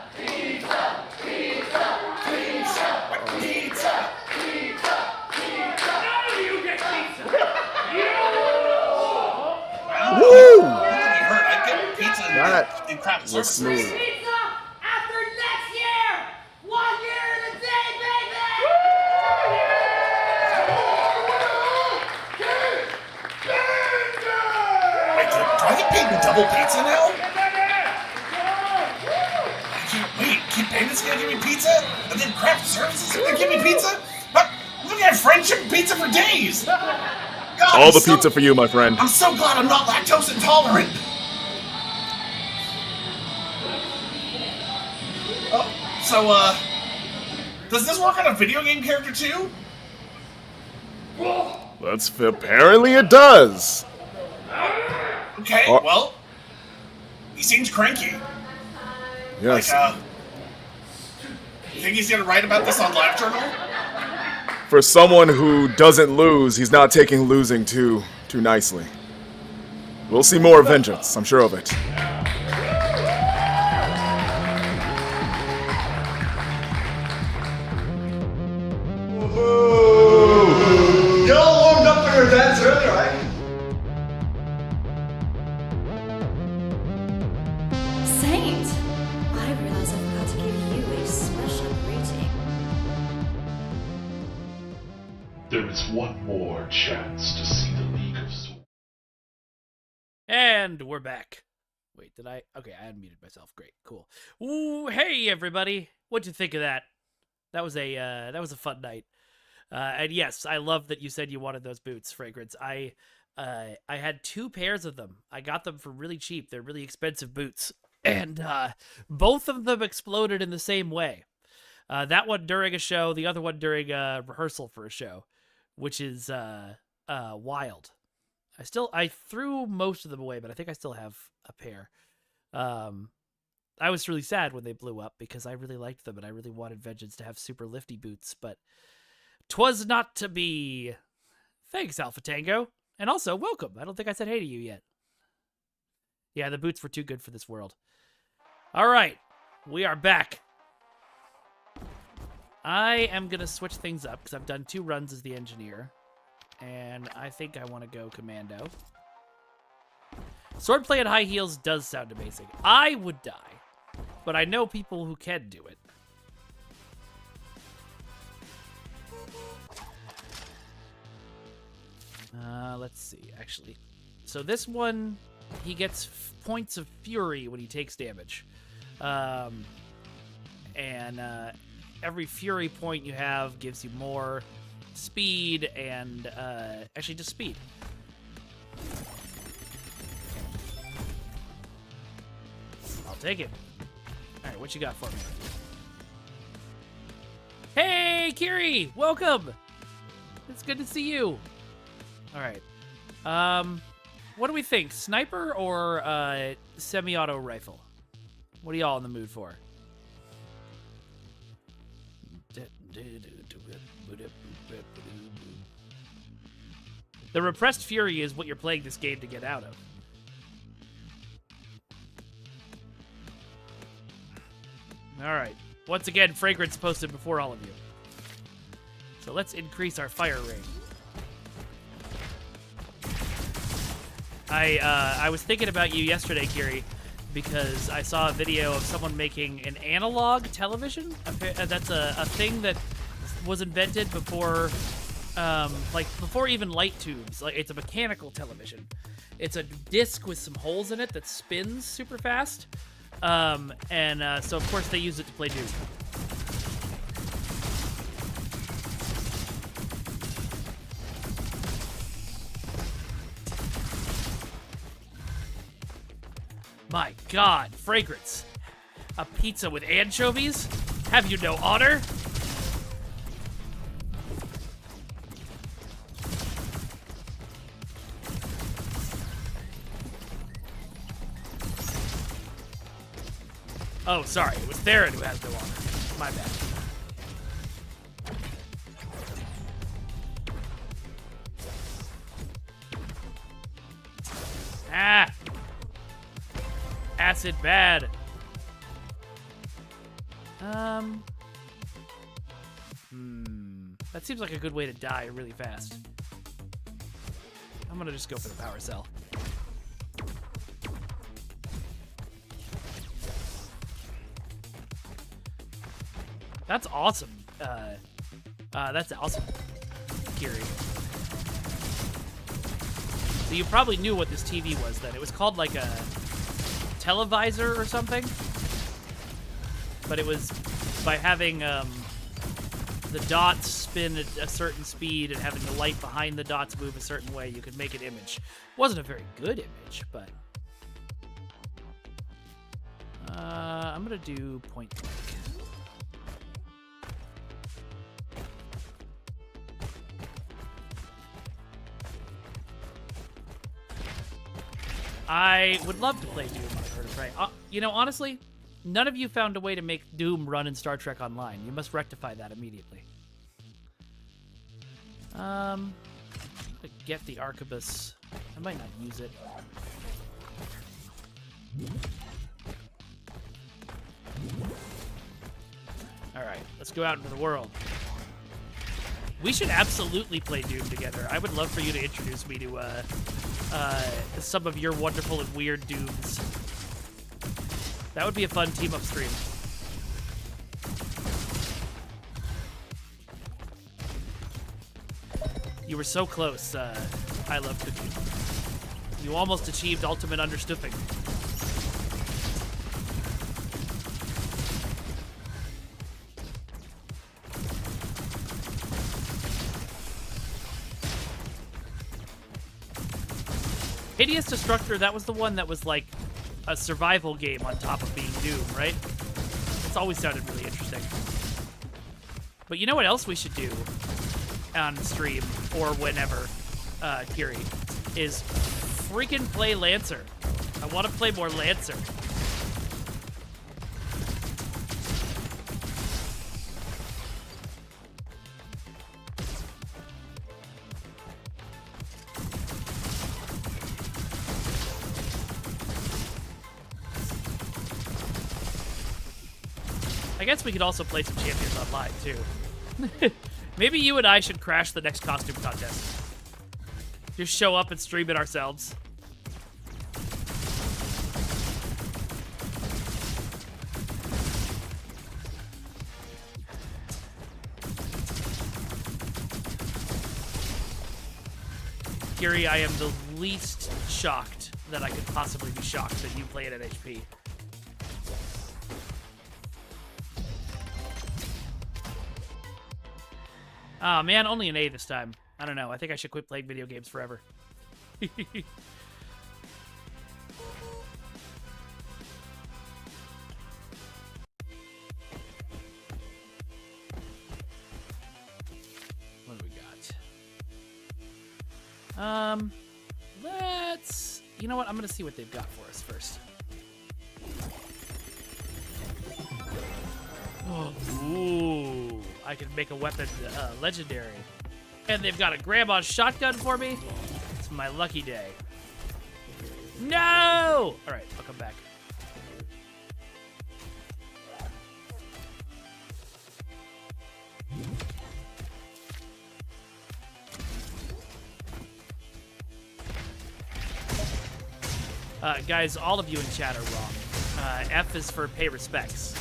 Woo! I get pizza and crap Was services. smooth. Pizza after next year! 1 year and a day, baby! Wait, do I get paid double pizza now? I can't wait. Keep Bandit's gonna give me pizza, and then craft services is gonna give me pizza? But we're gonna have friendship pizza for days! God, All the pizza for you, my friend. I'm so glad I'm not lactose intolerant. Oh, so, does this work on a video game character too? Apparently it does. Okay, well, he seems cranky. Yes. You think he's gonna write about this on LiveJournal? For someone who doesn't lose, he's not taking losing too nicely. We'll see more Vengeance, I'm sure of it. Y'all warmed up for your dance earlier, right? Saint, I realize I forgot to give you a special greeting. There is one more chance to see the League of Swords. And we're back. Wait, did I? Okay, I unmuted myself. Great, cool. Ooh, hey everybody! What'd you think of that? That was a fun night. And yes, I love that you said you wanted those boots, Fragrance. I had 2 pairs of them. I got them for really cheap. They're really expensive boots, and both of them exploded in the same way. That one during a show, the other one during a rehearsal for a show, which is wild. I threw most of them away, but I think I still have a pair. I was really sad when they blew up because I really liked them and I really wanted Vengeance to have super lifty boots, but 'twas not to be. Thanks, Alpha Tango. And also, welcome. I don't think I said hey to you yet. Yeah, the boots were too good for this world. All right, we are back. I am going to switch things up because I've done 2 runs as the engineer. And I think I want to go commando. Swordplay at high heels does sound amazing. I would die, but I know people who can do it. Let's see, actually. So this one, he gets points of fury when he takes damage. Every fury point you have gives you more speed and, actually just speed. I'll take it. Alright, what you got for me? Hey, Kiri! Welcome! It's good to see you. Alright. What do we think? Sniper or semi-auto rifle? What are y'all in the mood for? The repressed fury is what you're playing this game to get out of. Alright. Once again, Fragrance posted before all of you. So let's increase our fire rate. I was thinking about you yesterday, Kiri, because I saw a video of someone making an analog television. That's a thing that was invented before, before even light tubes. Like, it's a mechanical television. It's a disc with some holes in it that spins super fast. So of course they use it to play Doom. My God, fragrance. A pizza with anchovies? Have you no honor? Oh, sorry. It was Theron who has no honor. My bad. Ah! Acid bad. That seems like a good way to die really fast. I'm gonna just go for the power cell. That's awesome. That's awesome, Kiri. So you probably knew what this TV was then. It was called like a televisor or something. But it was by having the dots spin at a certain speed and having the light behind the dots move a certain way, you could make an image. Wasn't a very good image, but I'm gonna do point blank. I would love to play Doom on Bird of Prey. You know, honestly, none of you found a way to make Doom run in Star Trek Online. You must rectify that immediately. Get the arquebus. I might not use it. Alright, let's go out into the world. We should absolutely play Doom together. I would love for you to introduce me to some of your wonderful and weird Dooms. That would be a fun team-up stream. You were so close, I love cooking. You almost achieved ultimate understuffing. Hideous Destructor, that was the one that was like a survival game on top of being Doom, right? It's always sounded really interesting. But you know what else we should do on stream or whenever, Kiri, is freaking play Lancer. I want to play more Lancer. I guess we could also play some Champions Online, too. Maybe you and I should crash the next costume contest. Just show up and stream it ourselves. Kiri, I am the least shocked that I could possibly be shocked that you play it at HP. Oh man, only an A this time. I don't know. I think I should quit playing video games forever. What do we got? Let's... You know what? I'm going to see what they've got for us first. Oh, ooh. I can make a weapon legendary. And they've got a grandma's shotgun for me. It's my lucky day. No! All right, I'll come back. Guys, all of you in chat are wrong. F is for pay respects.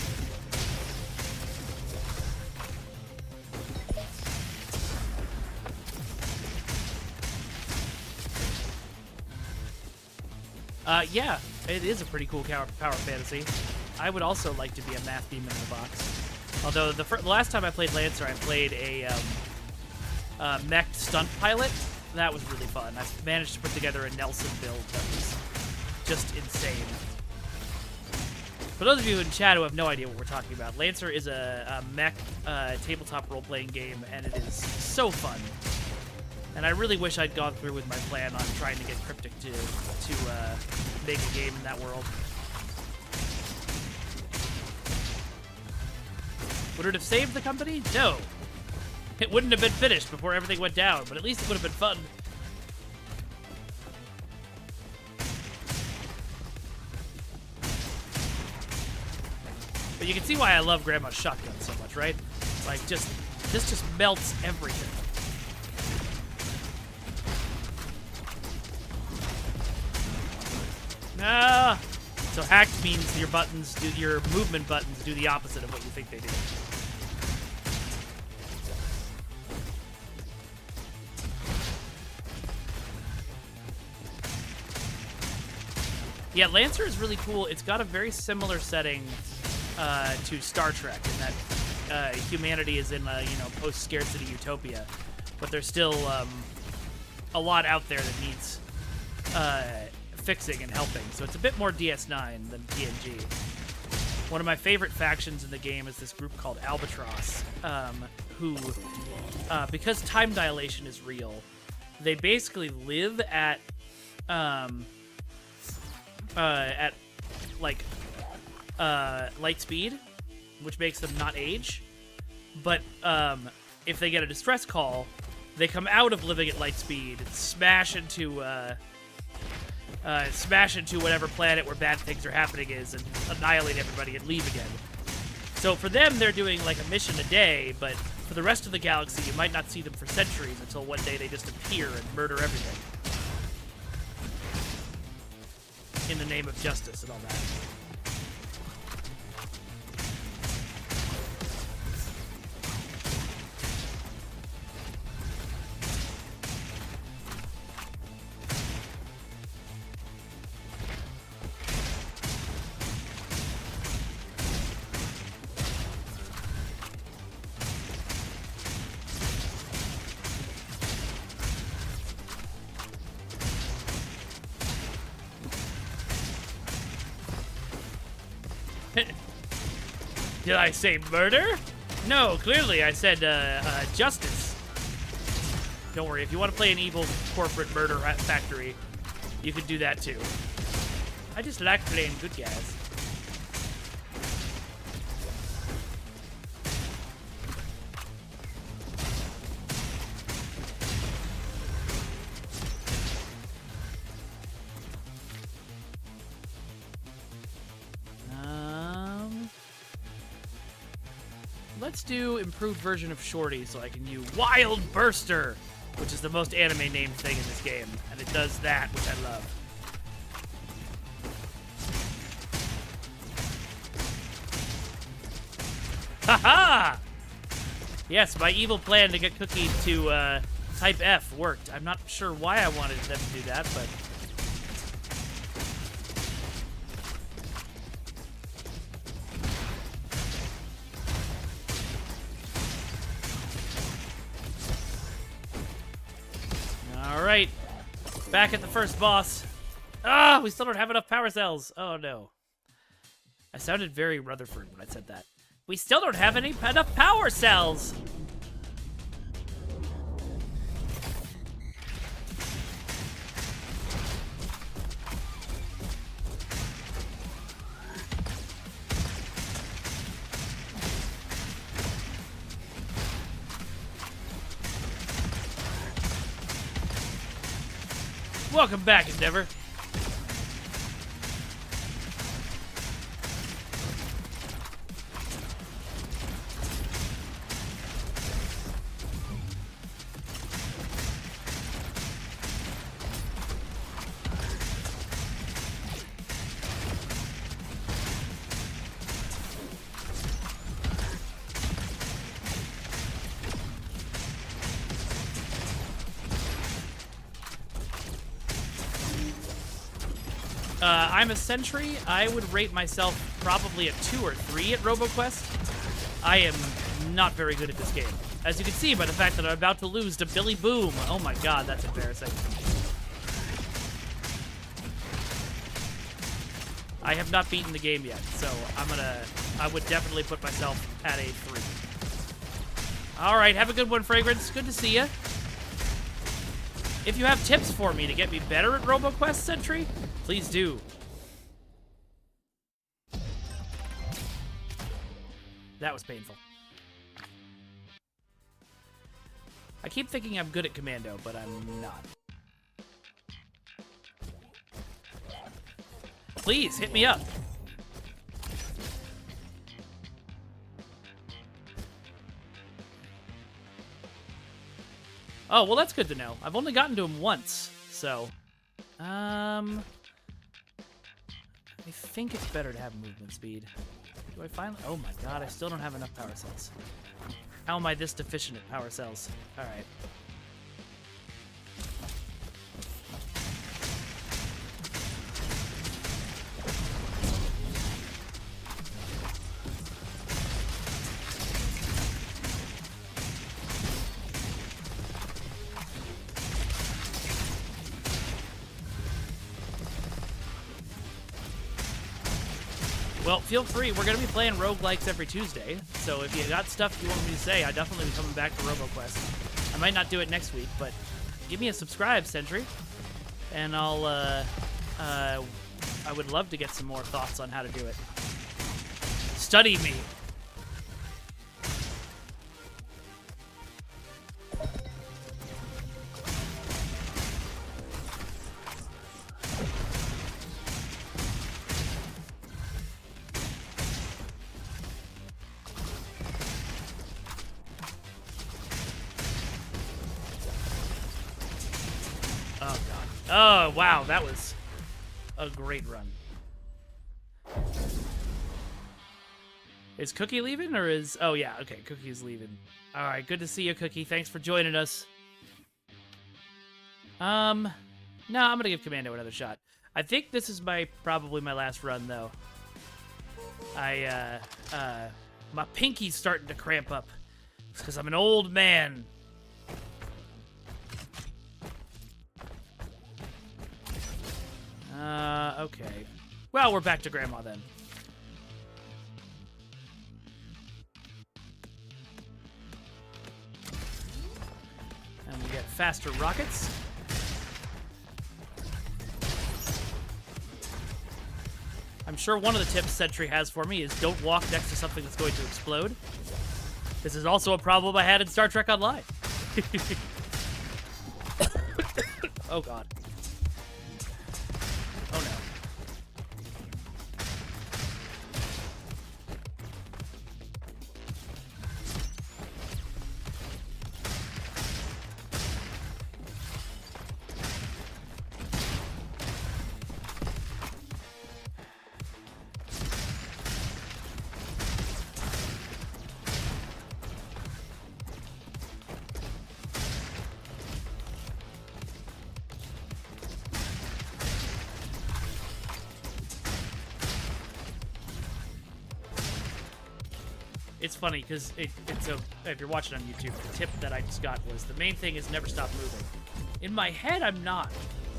Yeah, it is a pretty cool power fantasy. I would also like to be a math demon in the box. Although the last time I played Lancer, I played a mech stunt pilot. That was really fun. I managed to put together a Nelson build that was just insane. For those of you in chat who have no idea what we're talking about, Lancer is a mech tabletop role-playing game, and it is so fun. And I really wish I'd gone through with my plan on trying to get Cryptic to make a game in that world. Would it have saved the company? No. It wouldn't have been finished before everything went down, but at least it would have been fun. But you can see why I love Grandma's shotgun so much, right? Like, this just melts everything. Ah! So hacked means your movement buttons do the opposite of what you think they do. Yeah, Lancer is really cool. It's got a very similar setting to Star Trek in that humanity is in a post-scarcity utopia, but there's still a lot out there that needs fixing and helping. So it's a bit more DS9 than TNG. One of my favorite factions in the game is this group called Albatross, who, because time dilation is real, they basically live at light speed, which makes them not age. But if they get a distress call, they come out of living at light speed and smash into whatever planet where bad things are happening is and annihilate everybody and leave again. So for them, they're doing like a mission a day, but for the rest of the galaxy, you might not see them for centuries until one day they just appear and murder everything. In the name of justice and all that. Did I say murder? No, clearly I said justice. Don't worry, if you want to play an evil corporate murder factory, you can do that too. I just like playing good guys. Let's do improved version of Shorty so I can use Wild Burster, which is the most anime named thing in this game, and it does that, which I love. Haha! Yes, my evil plan to get Cookie to type F worked. I'm not sure why I wanted them to do that, but... Alright, back at the first boss. Ah, we still don't have enough power cells. Oh no. I sounded very Rutherford when I said that. We still don't have enough power cells. Welcome back, Endeavor. I'm a sentry. I would rate myself probably a 2 or 3 at Roboquest. I am not very good at this game. As you can see by the fact that I'm about to lose to Billy Boom. Oh my god, that's embarrassing. I have not beaten the game yet, so I would definitely put myself at a 3. Alright, have a good one, Fragrance. Good to see you. If you have tips for me to get me better at Roboquest Sentry, please do. That was painful. I keep thinking I'm good at Commando, but I'm not. Please, hit me up. Oh, well, that's good to know. I've only gotten to him once, so... I think it's better to have movement speed. Do I finally... Oh my god, I still don't have enough power cells. How am I this deficient at power cells? Alright. Well, feel free. We're going to be playing roguelikes every Tuesday, so if you got stuff you want me to say, I definitely be coming back to Roboquest. I might not do it next week, but give me a subscribe, Sentry, and I would love to get some more thoughts on how to do it. Study me. Oh, wow, that was a great run. Is Cookie leaving, or is... Oh, yeah, okay, Cookie's leaving. All right, good to see you, Cookie. Thanks for joining us. No, I'm going to give Commando another shot. I think this is probably my last run, though. My pinky's starting to cramp up. It's because I'm an old man. Okay. Well, we're back to Grandma then. And we get faster rockets. I'm sure one of the tips Sentry has for me is don't walk next to something that's going to explode. This is also a problem I had in Star Trek Online. Oh, God. Oh, no. It's funny because if you're watching on YouTube, the tip that I just got was the main thing is never stop moving. In my head, I'm not,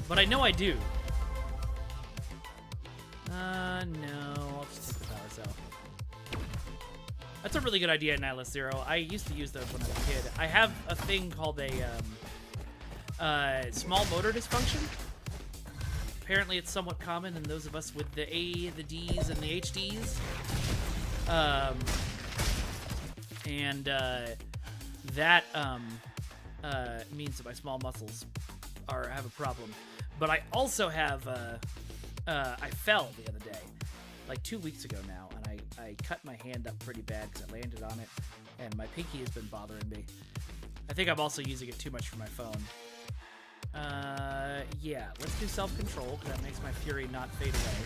but I know I do. No, I'll just take the power cell. That's a really good idea, Nihilus Zero. I used to use those when I was a kid. I have a thing called a small motor dysfunction. Apparently, it's somewhat common in those of us with the A, the D's, and the HDs. And that means that my small muscles have a problem. But I also have, I fell the other day, like 2 weeks ago now, and I cut my hand up pretty bad because I landed on it, and my pinky has been bothering me. I think I'm also using it too much for my phone. Yeah, let's do self-control, because that makes my fury not fade away.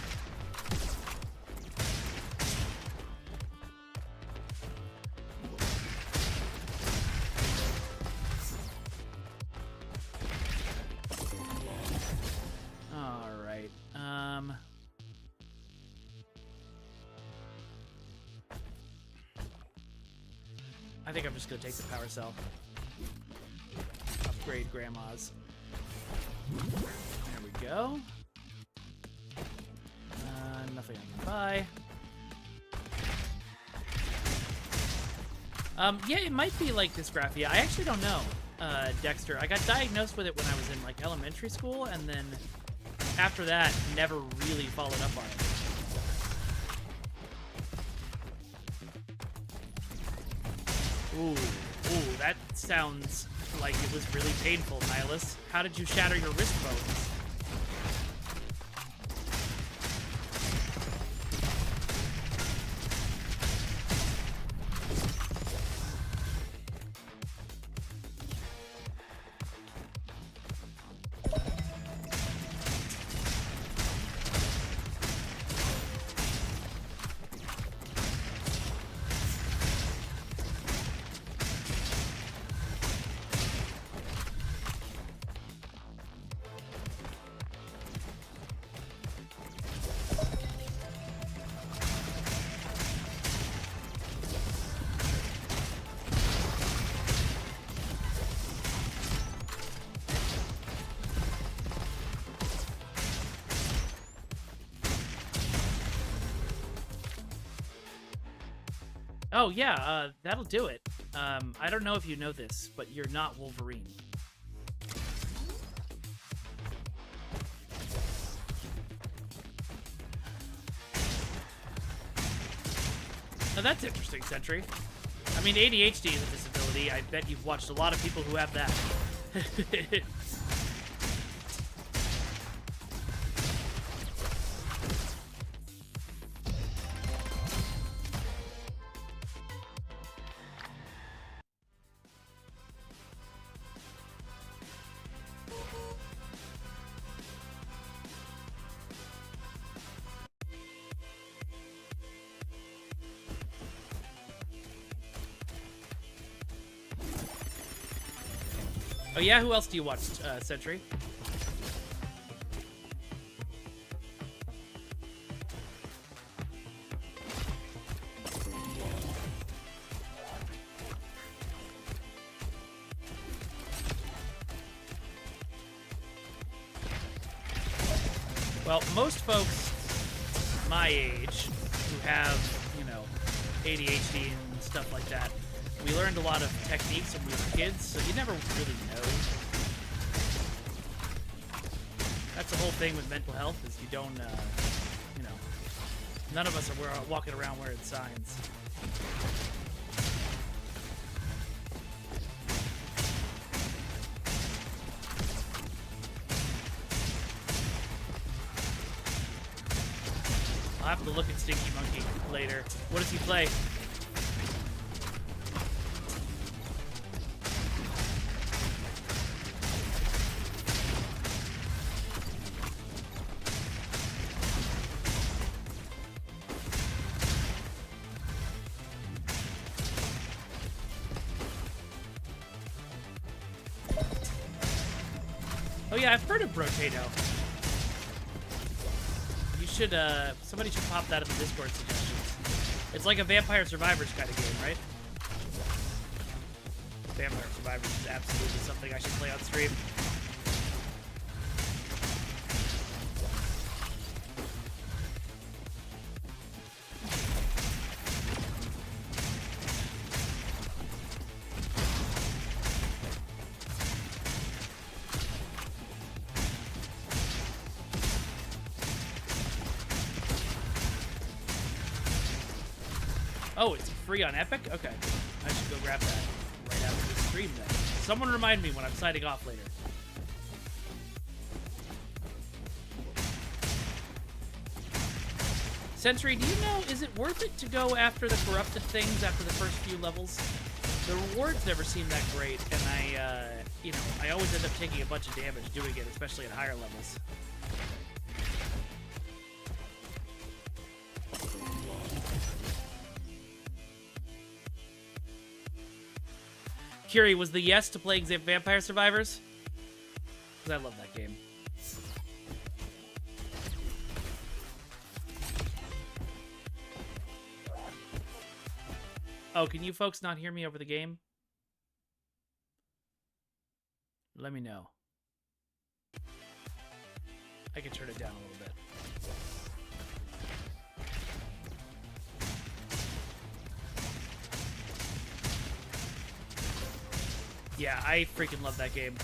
I think I'm just gonna take the power cell. Upgrade grandma's. There we go. Nothing I can buy. Yeah, it might be like dysgraphia. I actually don't know, Dexter. I got diagnosed with it when I was in like elementary school, and then after that, never really followed up on it. Ooh, that sounds like it was really painful, Nihilus. How did you shatter your wrist bones? Oh, yeah, that'll do it. I don't know if you know this, but you're not Wolverine. Now that's interesting, Sentry. I mean, ADHD is a disability. I bet you've watched a lot of people who have that. Oh yeah, who else do you watch, Sentry? Well, most folks my age who have, you know, ADHD and stuff like that, we learned a lot of techniques when we were kids, so you never really know. That's the whole thing with mental health, is you don't, you know, none of us are walking around wearing signs. I'll have to look at Stinky Monkey later. What does he play? Oh yeah, I've heard of Brotato. You should, somebody should pop that in the Discord suggestions. It's like a Vampire Survivors kind of game, right? Vampire Survivors is absolutely something I should play on stream. Oh, it's free on Epic? Okay. I should go grab that right after the stream then. Someone remind me when I'm signing off later. Sentry, do you know, is it worth it to go after the corrupted things after the first few levels? The rewards never seem that great, and you know, I always end up taking a bunch of damage doing it, especially at higher levels. Curie, was the yes to playing Vampire Survivors? Because I love that game. Oh, can you folks not hear me over the game? Let me know. I can turn it down a little bit. Yeah, I freaking love that game.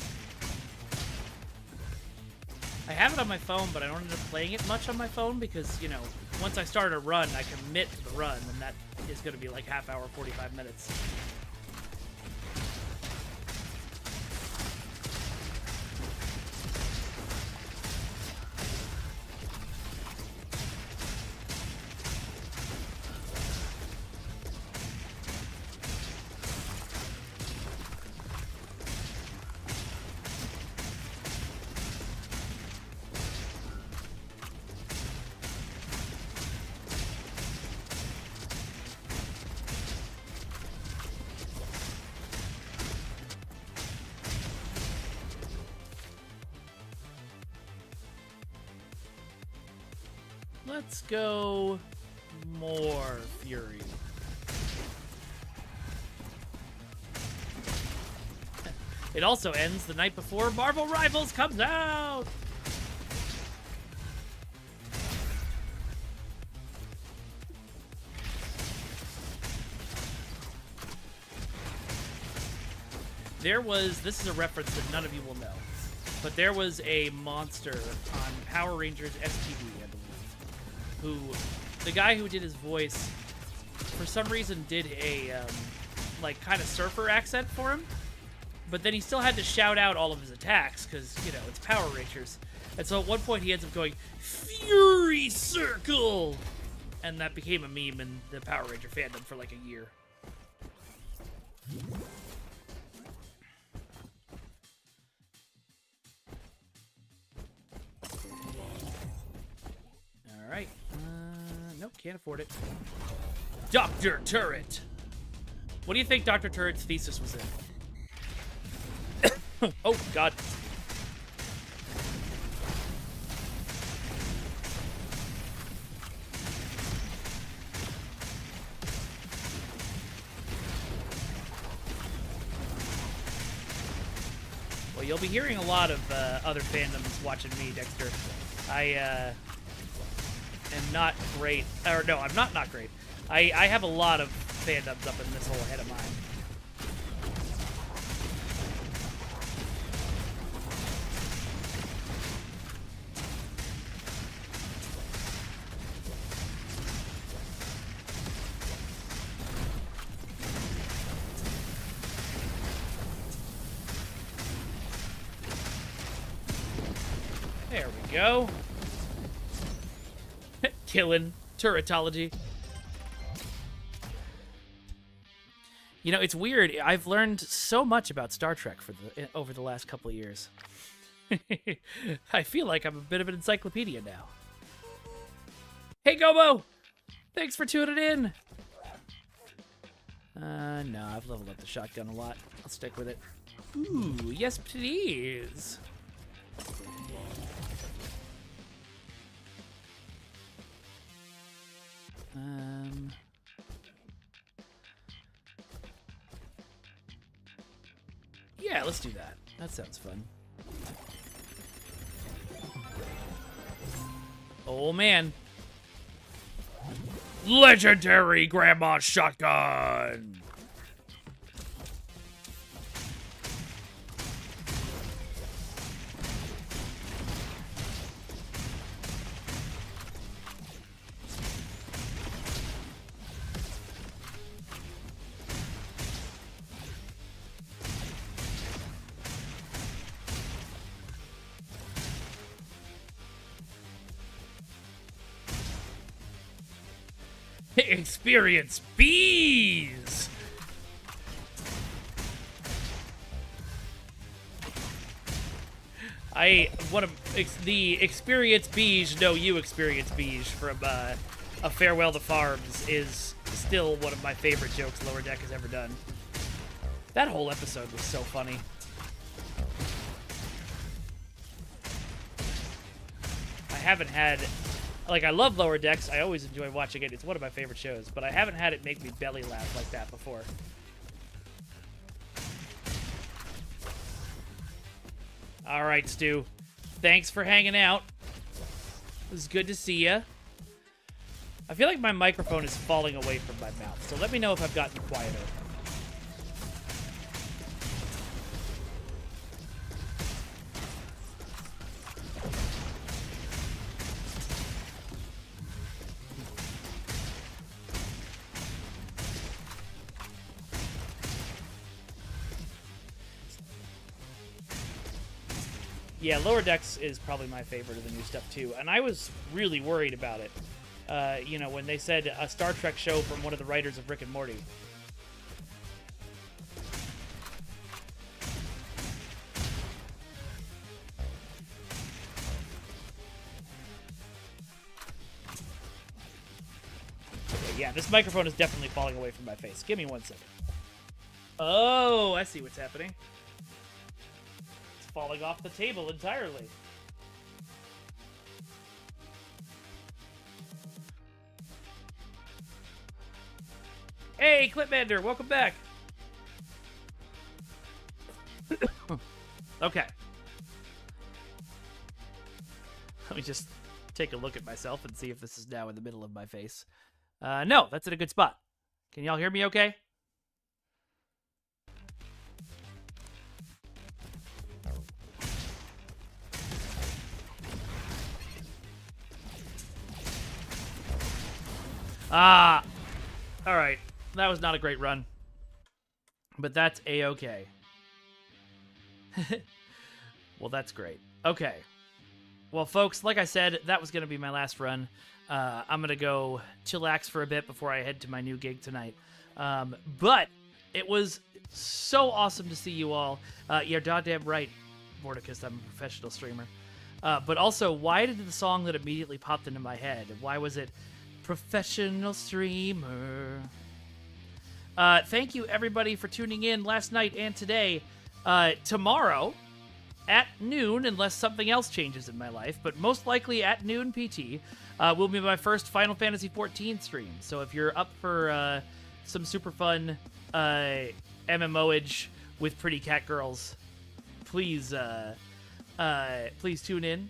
I have it on my phone, but I don't end up playing it much on my phone because, you know, once I start a run, I commit to the run, and that is going to be like half hour, 45 minutes. Let's go more Fury. It also ends the night before Marvel Rivals comes out! This is a reference that none of you will know, but there was a monster on Power Rangers STD, I believe, who, the guy who did his voice, for some reason did a, like, kind of surfer accent for him, but then he still had to shout out all of his attacks, because, you know, it's Power Rangers. And so at one point he ends up going, Fury Circle! And that became a meme in the Power Ranger fandom for like a year. Alright. Nope, can't afford it. Dr. Turret! What do you think Dr. Turret's thesis was in? Oh, God. Well, you'll be hearing a lot of other fandoms watching me, Dexter. I am not great. Or, no, I'm not great. I have a lot of fandoms up in this whole head of mine. There we go. Killing turretology. You know, it's weird. I've learned so much about Star Trek over the last couple of years. I feel like I'm a bit of an encyclopedia now. Hey, Gobo! Thanks for tuning in. No, I've leveled up the shotgun a lot. I'll stick with it. Ooh, yes, please. Yeah, let's do that. That sounds fun. Oh, man. Legendary Grandma Shotgun! Experience bees! The Experience Beige, no, you Experience Beige from A Farewell to Farms is still one of my favorite jokes Lower Deck has ever done. That whole episode was so funny. I haven't had Like, I love Lower Decks. I always enjoy watching it. It's one of my favorite shows, but I haven't had it make me belly laugh like that before. All right, Stu. Thanks for hanging out. It was good to see you. I feel like my microphone is falling away from my mouth, so let me know if I've gotten quieter. Yeah, Lower Decks is probably my favorite of the new stuff, too. And I was really worried about it. You know, when they said a Star Trek show from one of the writers of Rick and Morty. Okay, yeah, this microphone is definitely falling away from my face. Give me 1 second. Oh, I see what's happening. Falling off the table entirely. Hey, Clipmander, welcome back. Okay. Let me just take a look at myself and see if this is now in the middle of my face. No, that's in a good spot. Can y'all hear me okay? Ah, all right. That was not a great run, but that's a-okay. Well, that's great. Okay. Well, folks, like I said, that was going to be my last run. I'm going to go chillax for a bit before I head to my new gig tonight. But it was so awesome to see you all. You're goddamn right, Vorticus, I'm a professional streamer. But also, why did the song that immediately popped into my head, why was it professional streamer? Thank you, everybody, for tuning in last night and today. Tomorrow, at noon, unless something else changes in my life, but most likely at noon PT, will be my first Final Fantasy XIV stream. So if you're up for some super fun MMO-age with pretty cat girls, please tune in.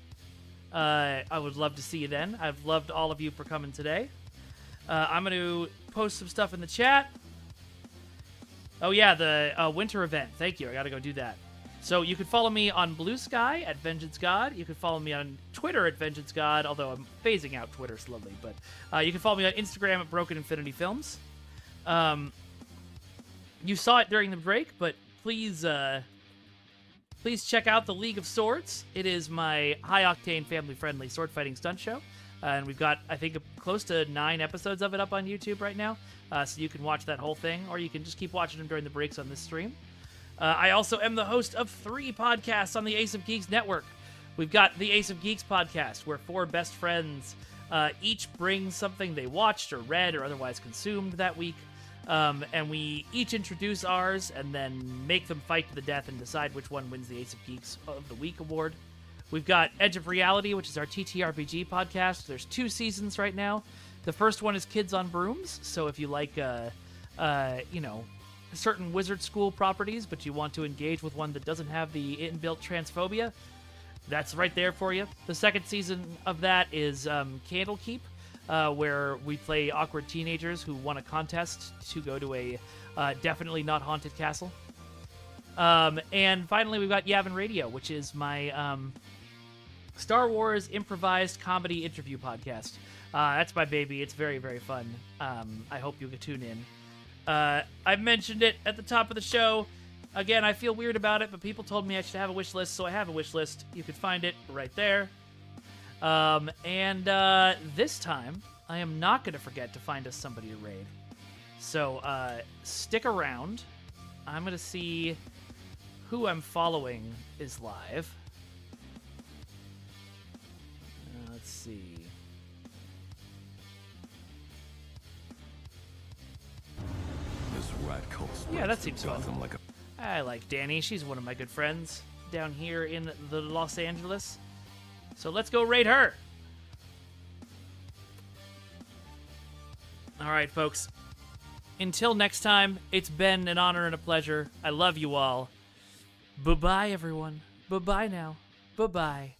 I would love to see you then. I've loved all of you for coming today. I'm going to post some stuff in the chat. Oh, yeah, the winter event. Thank you. I got to go do that. So you can follow me on Blue Sky at Vengeance God. You can follow me on Twitter at Vengeance God, although I'm phasing out Twitter slowly. But you can follow me on Instagram at Broken Infinity Films. You saw it during the break, but please check out the League of Swords. It is my high-octane, family-friendly sword-fighting stunt show. And we've got, I think, close to 9 episodes of it up on YouTube right now. So you can watch that whole thing, or you can just keep watching them during the breaks on this stream. I also am the host of 3 podcasts on the Ace of Geeks network. We've got the Ace of Geeks podcast, where 4 best friends each bring something they watched or read or otherwise consumed that week. And we each introduce ours and then make them fight to the death and decide which one wins the Ace of Geeks of the Week award. We've got Edge of Reality, which is our TTRPG podcast. There's 2 seasons right now. The first one is Kids on Brooms, so if you like, certain wizard school properties, but you want to engage with one that doesn't have the inbuilt transphobia, that's right there for you. The second season of that is Candlekeep, where we play awkward teenagers who won a contest to go to a definitely not haunted castle. And finally, we've got Yavin Radio, which is my Star Wars improvised comedy interview podcast. That's my baby. It's very, very fun. I hope you can tune in. I mentioned it at the top of the show. Again, I feel weird about it, but people told me I should have a wish list, so I have a wish list. You can find it right there. And this time, I am not going to forget to find us somebody to raid. So stick around. I'm going to see who I'm following is live. Let's see. Yeah, that seems fun. I like Danny. She's one of my good friends down here in the Los Angeles. So let's go raid her. All right, folks. Until next time, it's been an honor and a pleasure. I love you all. Bye-bye, everyone. Bye-bye now. Bye-bye.